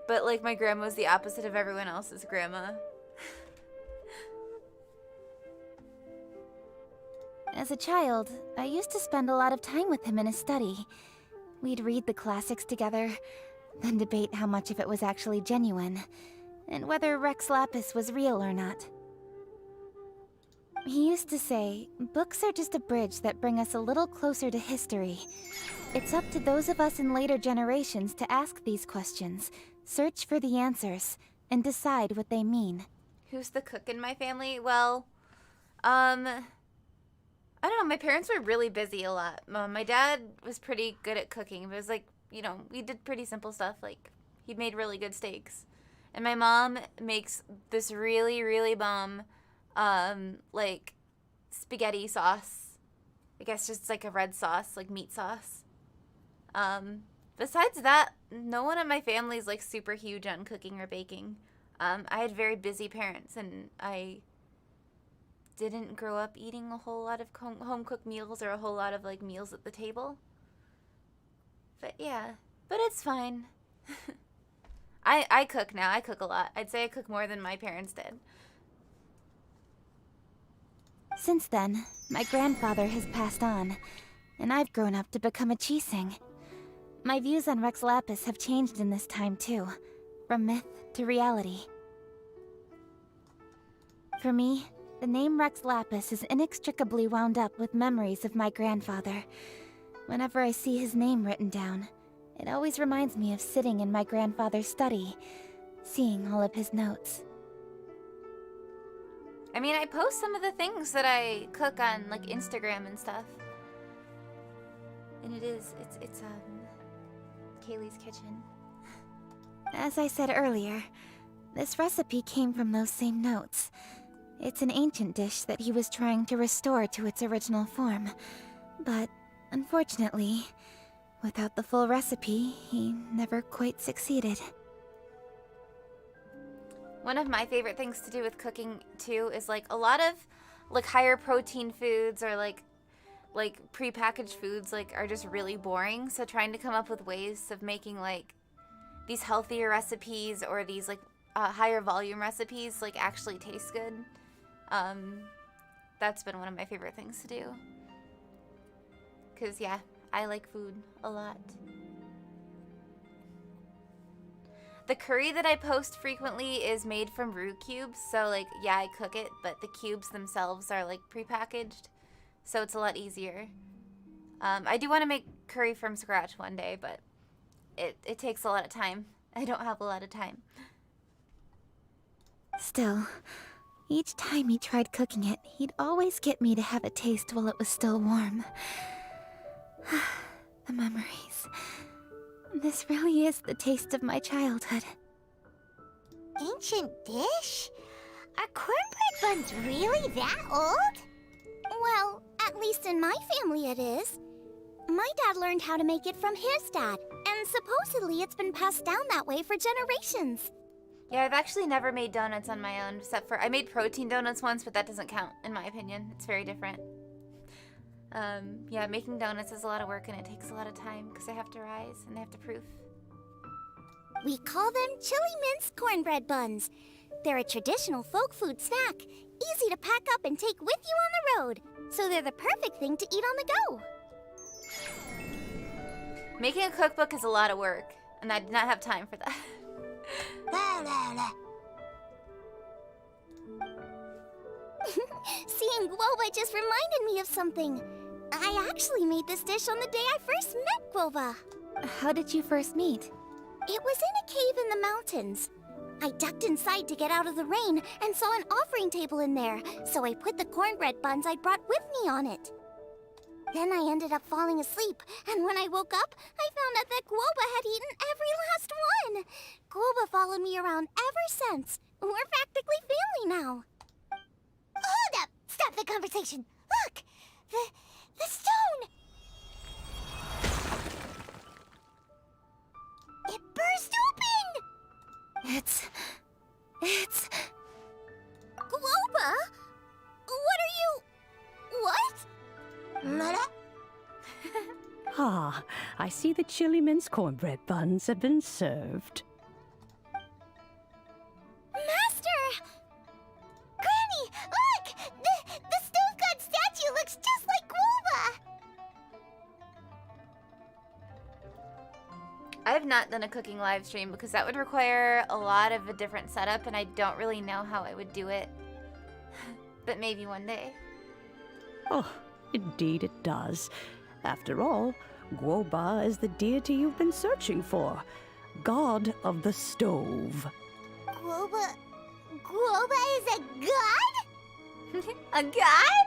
But like my grandma was the opposite of everyone else's grandma. As a child, I used to spend a lot of time with him in his study. We'd read the classics together, then debate how much of it was actually genuine, and whether Rex Lapis was real or not. He used to say, books are just a bridge that bring us a little closer to history. It's up to those of us in later generations to ask these questions, search for the answers, and decide what they mean. Who's the cook in my family? Well, I don't know, my parents were really busy a lot. My dad was pretty good at cooking, but it was like, you know, we did pretty simple stuff, like he made really good steaks. And my mom makes this really, really bomb, like spaghetti sauce. I guess just like a red sauce, like meat sauce. Besides that, no one in my family is like super huge on cooking or baking. I had very busy parents and I didn't grow up eating a whole lot of home-cooked meals or a whole lot of like meals at the table. But yeah, but it's fine. I cook now. I cook a lot. I'd say I cook more than my parents did. Since then, my grandfather has passed on, and I've grown up to become a Keqing. My views on Rex Lapis have changed in this time too, from myth to reality. For me, the name Rex Lapis is inextricably wound up with memories of my grandfather. Whenever I see his name written down, it always reminds me of sitting in my grandfather's study, seeing all of his notes. I mean, I post some of the things that I cook on like Instagram and stuff. And it's Kaylee's kitchen. As I said earlier, this recipe came from those same notes. It's an ancient dish that he was trying to restore to its original form. But, unfortunately, without the full recipe, he never quite succeeded. One of my favorite things to do with cooking, too, is like a lot of like higher protein foods or like prepackaged foods like are just really boring. So trying to come up with ways of making like these healthier recipes or these like higher volume recipes like actually taste good. That's been one of my favorite things to do. Cause yeah, I like food a lot. The curry that I post frequently is made from roux cubes, so like, yeah, I cook it, but the cubes themselves are like prepackaged, so it's a lot easier. I do want to make curry from scratch one day, but it takes a lot of time. I don't have a lot of time. Still, each time he tried cooking it, he'd always get me to have a taste while it was still warm. The memories. This really is the taste of my childhood. Ancient dish? Are cornbread buns really that old? Well, at least in my family it is. My dad learned how to make it from his dad, and supposedly it's been passed down that way for generations. Yeah, I've actually never made donuts on my own, except for I made protein donuts once, but that doesn't count, in my opinion. It's very different. Yeah, making donuts is a lot of work and it takes a lot of time because they have to rise and they have to proof. We call them chili mince cornbread buns. They're a traditional folk food snack, easy to pack up and take with you on the road. So they're the perfect thing to eat on the go. Making a cookbook is a lot of work, and I did not have time for that. Seeing Guoba just reminded me of something. I actually made this dish on the day I first met Guoba. How did you first meet? It was in a cave in the mountains. I ducked inside to get out of the rain and saw an offering table in there, so I put the cornbread buns I'd brought with me on it. Then I ended up falling asleep, and when I woke up, I found out that Guoba had eaten every last one. Guoba followed me around ever since. We're practically family now. Hold up! Stop the conversation! Look! The stone! It burst open! It's... Guoba? What are you... What? Ah, I see the chili mince cornbread buns have been served. Master! Granny, look! The stove god statue looks just like Guoba! I have not done a cooking live stream because that would require a lot of a different setup, and I don't really know how I would do it. But maybe one day. Oh, indeed it does. After all, Guoba is the deity you've been searching for. God of the stove. Guoba is a god? A god?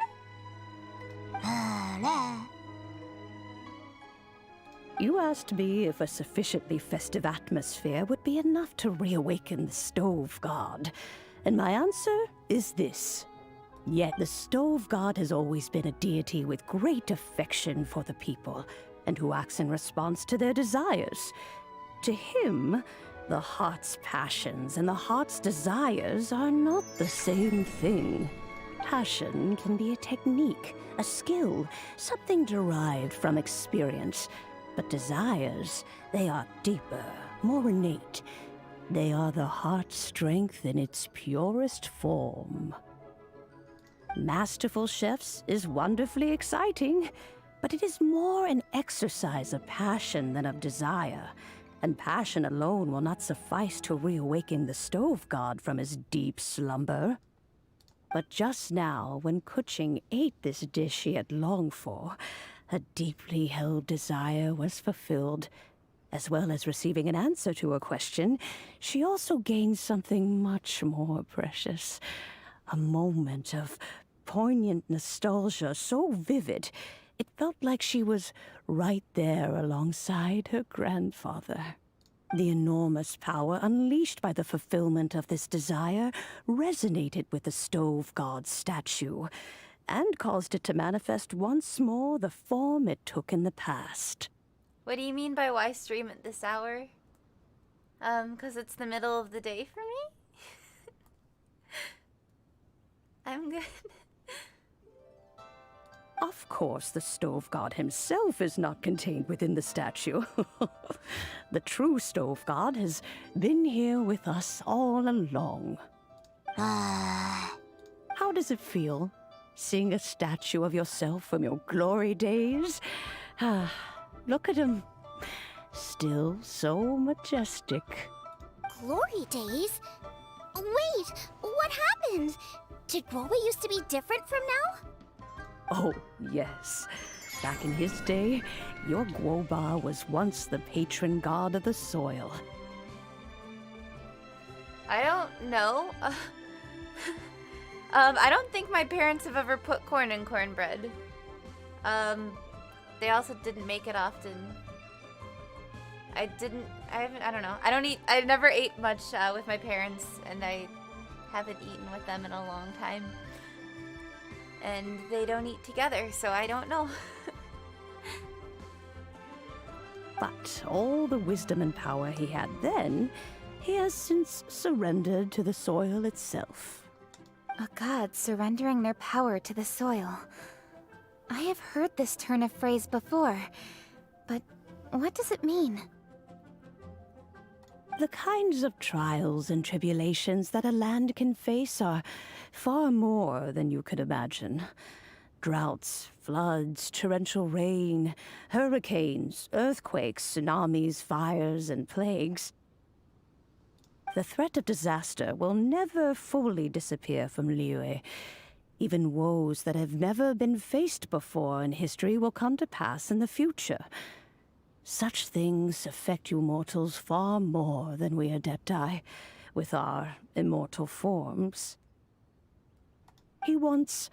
You asked me if a sufficiently festive atmosphere would be enough to reawaken the stove god, and my answer is this. Yet the stove god has always been a deity with great affection for the people, and who acts in response to their desires. To him, the heart's passions and the heart's desires are not the same thing. Passion can be a technique, a skill, something derived from experience. But desires, they are deeper, more innate. They are the heart's strength in its purest form. Masterful Chefs is wonderfully exciting, but it is more an exercise of passion than of desire, and passion alone will not suffice to reawaken the stove god from his deep slumber. But just now, when Keqing ate this dish she had longed for, a deeply held desire was fulfilled. As well as receiving an answer to her question, she also gained something much more precious. A moment of poignant nostalgia so vivid, it felt like she was right there alongside her grandfather. The enormous power unleashed by the fulfillment of this desire resonated with the stove god's statue, and caused it to manifest once more the form it took in the past. What do you mean by why stream at this hour? 'Cause it's the middle of the day for me? I'm good. Of course, the stove god himself is not contained within the statue. The true stove god has been here with us all along. How does it feel, seeing a statue of yourself from your glory days? Look at him. Still so majestic. Glory days? Wait, what happened? Did Guoba used to be different from now? Oh, yes. Back in his day, your Guoba was once the patron god of the soil. I don't know. I don't think my parents have ever put corn in cornbread. They also didn't make it often. I don't know. I never ate much with my parents, and I haven't eaten with them in a long time. And they don't eat together, so I don't know. But all the wisdom and power he had then, he has since surrendered to the soil itself. A god surrendering their power to the soil. I have heard this turn of phrase before, but what does it mean? The kinds of trials and tribulations that a land can face are far more than you could imagine. Droughts, floods, torrential rain, hurricanes, earthquakes, tsunamis, fires, and plagues. The threat of disaster will never fully disappear from Liyue. Even woes that have never been faced before in history will come to pass in the future. Such things affect you mortals far more than we Adepti, with our immortal forms. He once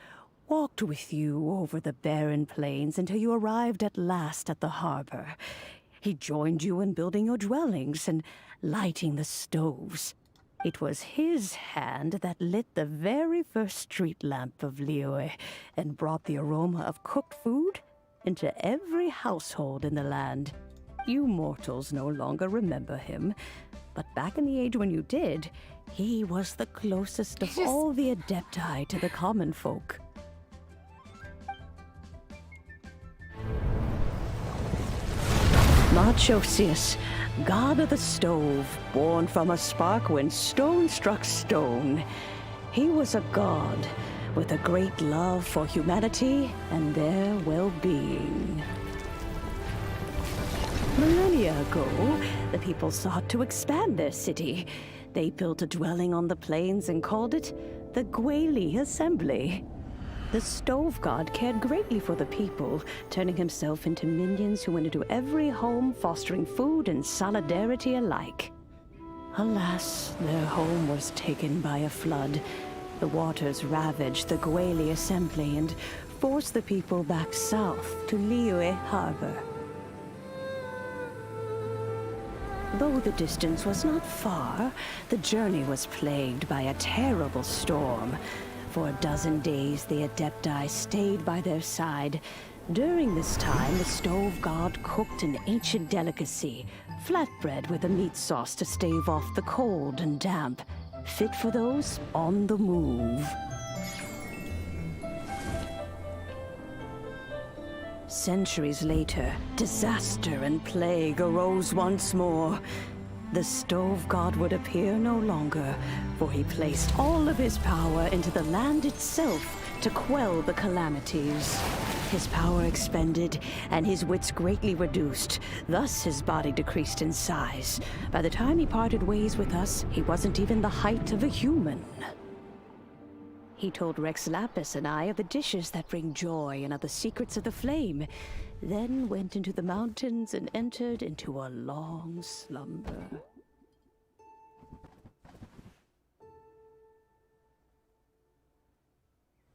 walked with you over the barren plains until you arrived at last at the harbor. He joined you in building your dwellings and lighting the stoves. It was his hand that lit the very first street lamp of Liyue and brought the aroma of cooked food into every household in the land. You mortals no longer remember him, but back in the age when you did, he was the closest of all the Adepti to the common folk. Moonchase, god of the stove, born from a spark when stone struck stone. He was a god with a great love for humanity and their well-being. Millennia ago, the people sought to expand their city. They built a dwelling on the plains and called it the Guili Assembly. The stove god cared greatly for the people, turning himself into minions who went into every home, fostering food and solidarity alike. Alas, their home was taken by a flood. The waters ravaged the Guili Assembly and forced the people back south to Liyue Harbor. Though the distance was not far, the journey was plagued by a terrible storm. For a dozen days, the Adepti stayed by their side. During this time, the stove god cooked an ancient delicacy, flatbread with a meat sauce to stave off the cold and damp, fit for those on the move. Centuries later, disaster and plague arose once more. The stove god would appear no longer, for he placed all of his power into the land itself to quell the calamities. His power expended, and his wits greatly reduced. Thus his body decreased in size. By the time he parted ways with us, he wasn't even the height of a human. He told Rex Lapis and I of the dishes that bring joy and of the secrets of the flame, then went into the mountains and entered into a long slumber.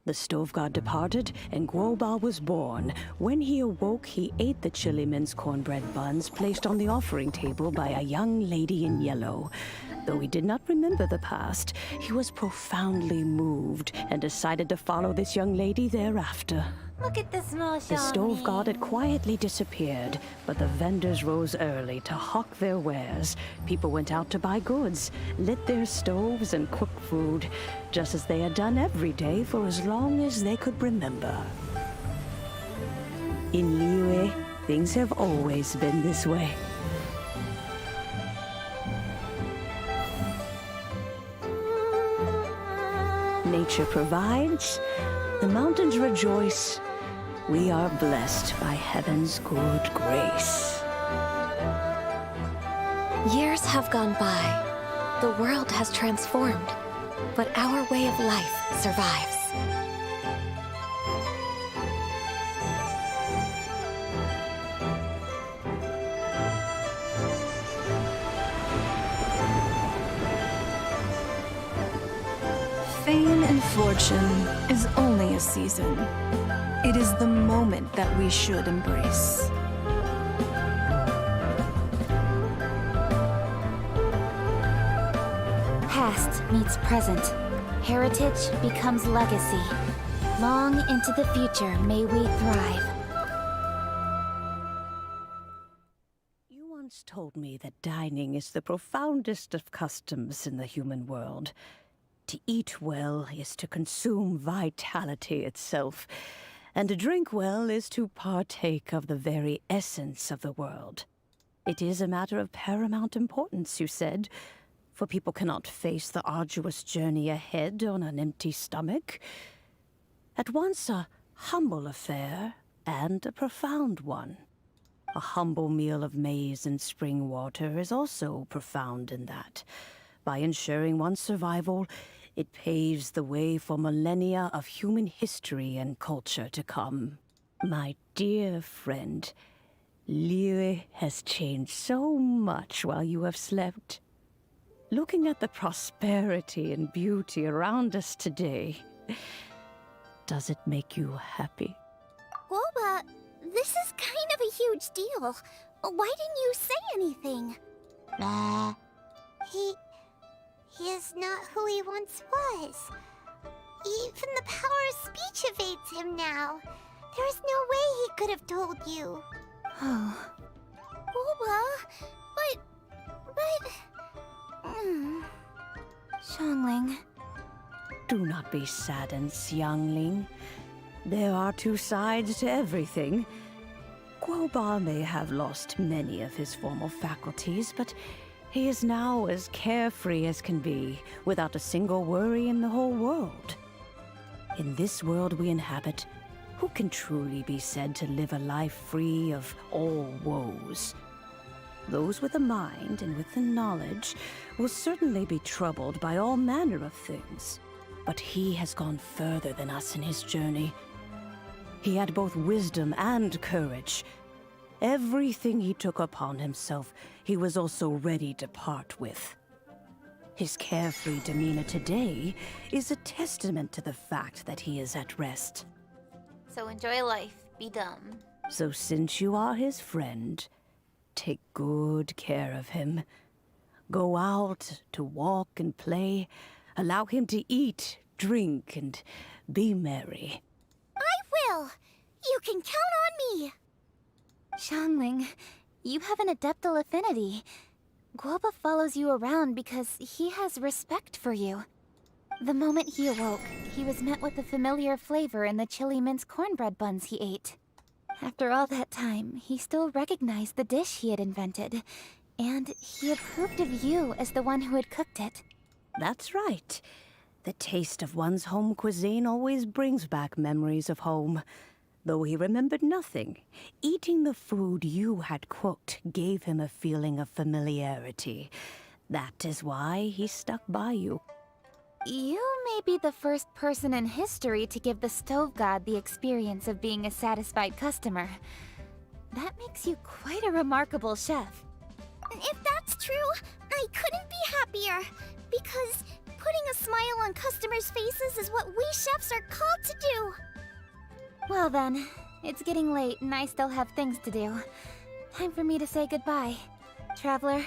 The stove god departed, and Guoba was born. When he awoke, he ate the chili mince cornbread buns placed on the offering table by a young lady in yellow. Though he did not remember the past, he was profoundly moved and decided to follow this young lady thereafter. Look at this small The stove god had quietly disappeared, but the vendors rose early to hawk their wares. People went out to buy goods, lit their stoves, and cooked food, just as they had done every day for as long as they could remember. In Liyue, things have always been this way. Nature provides, the mountains rejoice. We are blessed by heaven's good grace. Years have gone by. The world has transformed, but our way of life survives. Fame and fortune is only a season. It is the moment that we should embrace. Past meets present. Heritage becomes legacy. Long into the future may we thrive. You once told me that dining is the profoundest of customs in the human world. To eat well is to consume vitality itself, and to drink well is to partake of the very essence of the world. It is a matter of paramount importance, you said, for people cannot face the arduous journey ahead on an empty stomach. At once a humble affair and a profound one. A humble meal of maize and spring water is also profound in that. By ensuring one's survival, it paves the way for millennia of human history and culture to come. My dear friend, Liyue has changed so much while you have slept. Looking at the prosperity and beauty around us today, does it make you happy? Guoba, this is kind of a huge deal. Why didn't you say anything? He is not who he once was. Even the power of speech evades him now. There is no way he could have told you. Oh. Guoba, but... Xiangling. Do not be saddened, Xiangling. There are two sides to everything. Guoba may have lost many of his formal faculties, but he is now as carefree as can be, without a single worry in the whole world. In this world we inhabit, who can truly be said to live a life free of all woes? Those with a mind and with the knowledge will certainly be troubled by all manner of things. But he has gone further than us in his journey. He had both wisdom and courage. Everything he took upon himself, he was also ready to part with. His carefree demeanor today is a testament to the fact that he is at rest. So enjoy life. Be dumb. So since you are his friend, take good care of him. Go out to walk and play. Allow him to eat, drink, and be merry. I will! You can count on me! Xiangling, you have an adeptal affinity. Guoba follows you around because he has respect for you. The moment he awoke, he was met with a familiar flavor in the chili mince cornbread buns he ate. After all that time, he still recognized the dish he had invented, and he approved of you as the one who had cooked it. That's right. The taste of one's home cuisine always brings back memories of home. Though he remembered nothing, eating the food you had cooked gave him a feeling of familiarity. That is why he stuck by you. You may be the first person in history to give the stove god the experience of being a satisfied customer. That makes you quite a remarkable chef. If that's true, I couldn't be happier. Because putting a smile on customers' faces is what we chefs are called to do. Well then, it's getting late and I still have things to do. Time for me to say goodbye. Traveler,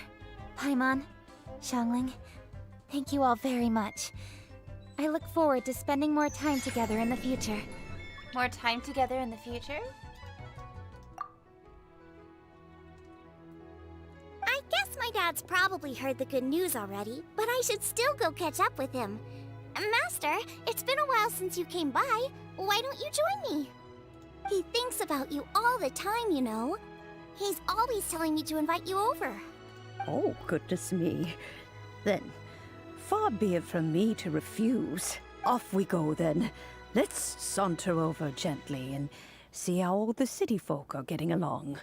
Paimon, Xiangling, thank you all very much. I look forward to spending more time together in the future. More time together in the future? I guess my dad's probably heard the good news already, but I should still go catch up with him. Master, it's been a while since you came by. Why don't you join me? He thinks about you all the time, you know. He's always telling me to invite you over. Oh, goodness me. Then, far be it from me to refuse. Off we go, then. Let's saunter over gently and see how all the city folk are getting along.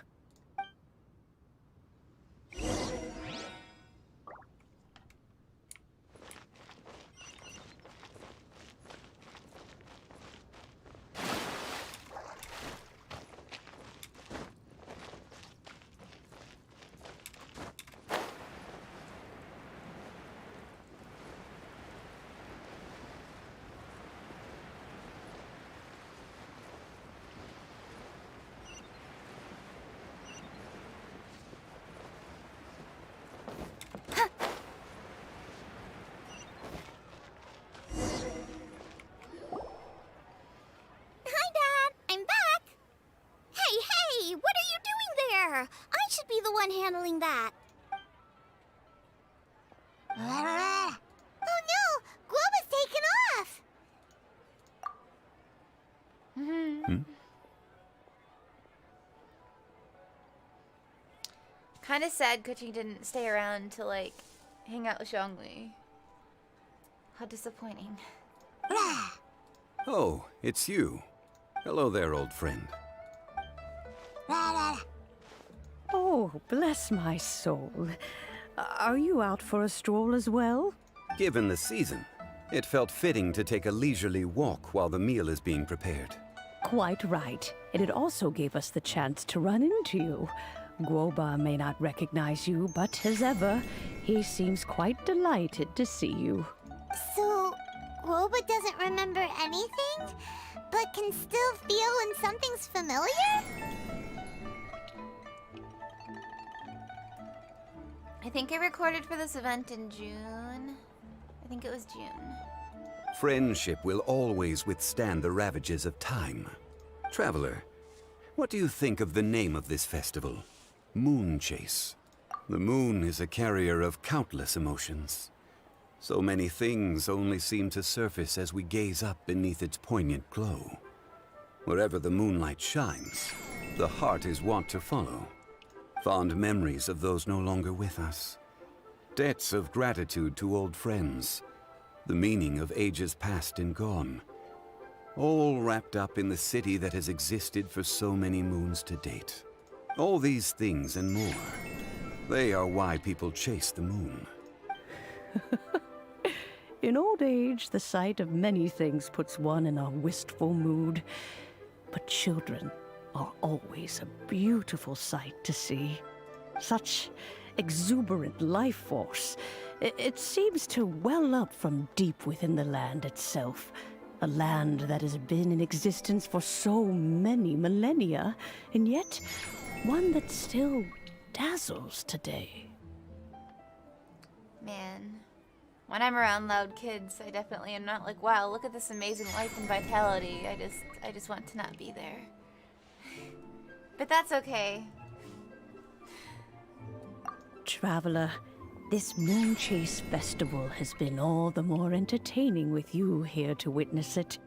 I should be the one handling that. Oh no! Guoba's taken off! Kind of sad Keqing didn't stay around to, like, hang out with Zhongli. How disappointing. Oh, it's you. Hello there, old friend. Oh, bless my soul. Are you out for a stroll as well? Given the season, it felt fitting to take a leisurely walk while the meal is being prepared. Quite right. And it also gave us the chance to run into you. Guoba may not recognize you, but as ever, he seems quite delighted to see you. So, Guoba doesn't remember anything, but can still feel when something's familiar? I think I recorded for this event in June. I think it was June. Friendship will always withstand the ravages of time. Traveler, what do you think of the name of this festival? Moonchase. The moon is a carrier of countless emotions. So many things only seem to surface as we gaze up beneath its poignant glow. Wherever the moonlight shines, the heart is wont to follow. Fond memories of those no longer with us. Debts of gratitude to old friends. The meaning of ages past and gone. All wrapped up in the city that has existed for so many moons to date. All these things and more. They are why people chase the moon. In old age, the sight of many things puts one in a wistful mood. But children are always a beautiful sight to see. Such exuberant life force. It seems to well up from deep within the land itself. A land that has been in existence for so many millennia, and yet one that still dazzles today. Man, when I'm around loud kids, I definitely am not like, wow, look at this amazing life and vitality. I just want to not be there. But that's okay. Traveler, this Moonchase Festival has been all the more entertaining with you here to witness it.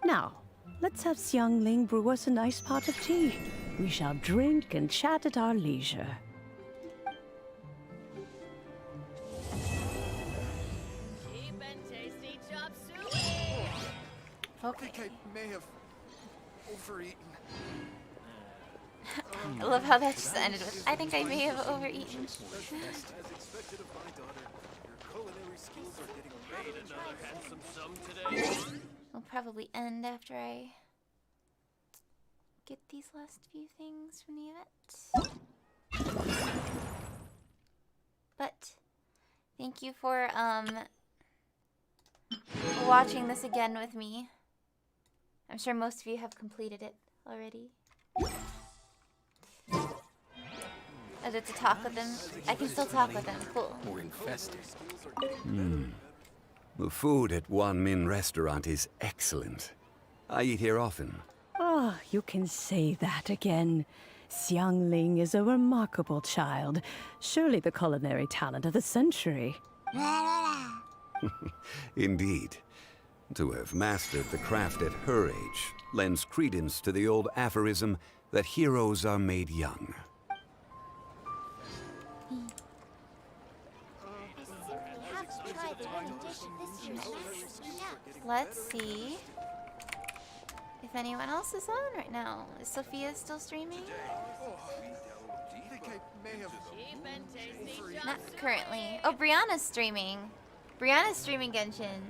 Now, let's have Xiangling brew us a nice pot of tea. We shall drink and chat at our leisure. Cheap and tasty chop suey. Okay. I think I may have overeaten. I love how that just ended with, I think I may have overeaten. As expected of my daughter, your culinary skills are getting Made another handsome sum today. It'll probably end after I get these last few things from the event. But thank you for watching this again with me. I'm sure most of you have completed it already. I get to talk with them. I can still talk with them. Cool. We're infested. The food at Wan Min restaurant is excellent. I eat here often. Ah, you can say that again. Xiangling is a remarkable child. Surely the culinary talent of the century. Indeed. To have mastered the craft at her age lends credence to the old aphorism that heroes are made young. Let's see if anyone else is on right now. Is Sophia still streaming? Not currently. Oh, Brianna's streaming. Brianna's streaming Genshin.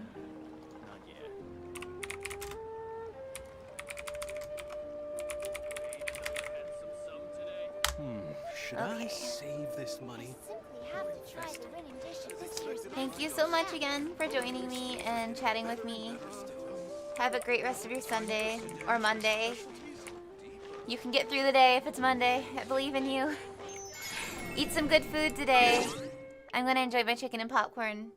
Should I save this money? Thank you so much again for joining me and chatting with me. Have a great rest of your Sunday or Monday. You can get through the day if it's Monday. I believe in you. Eat some good food today. I'm gonna enjoy my chicken and popcorn.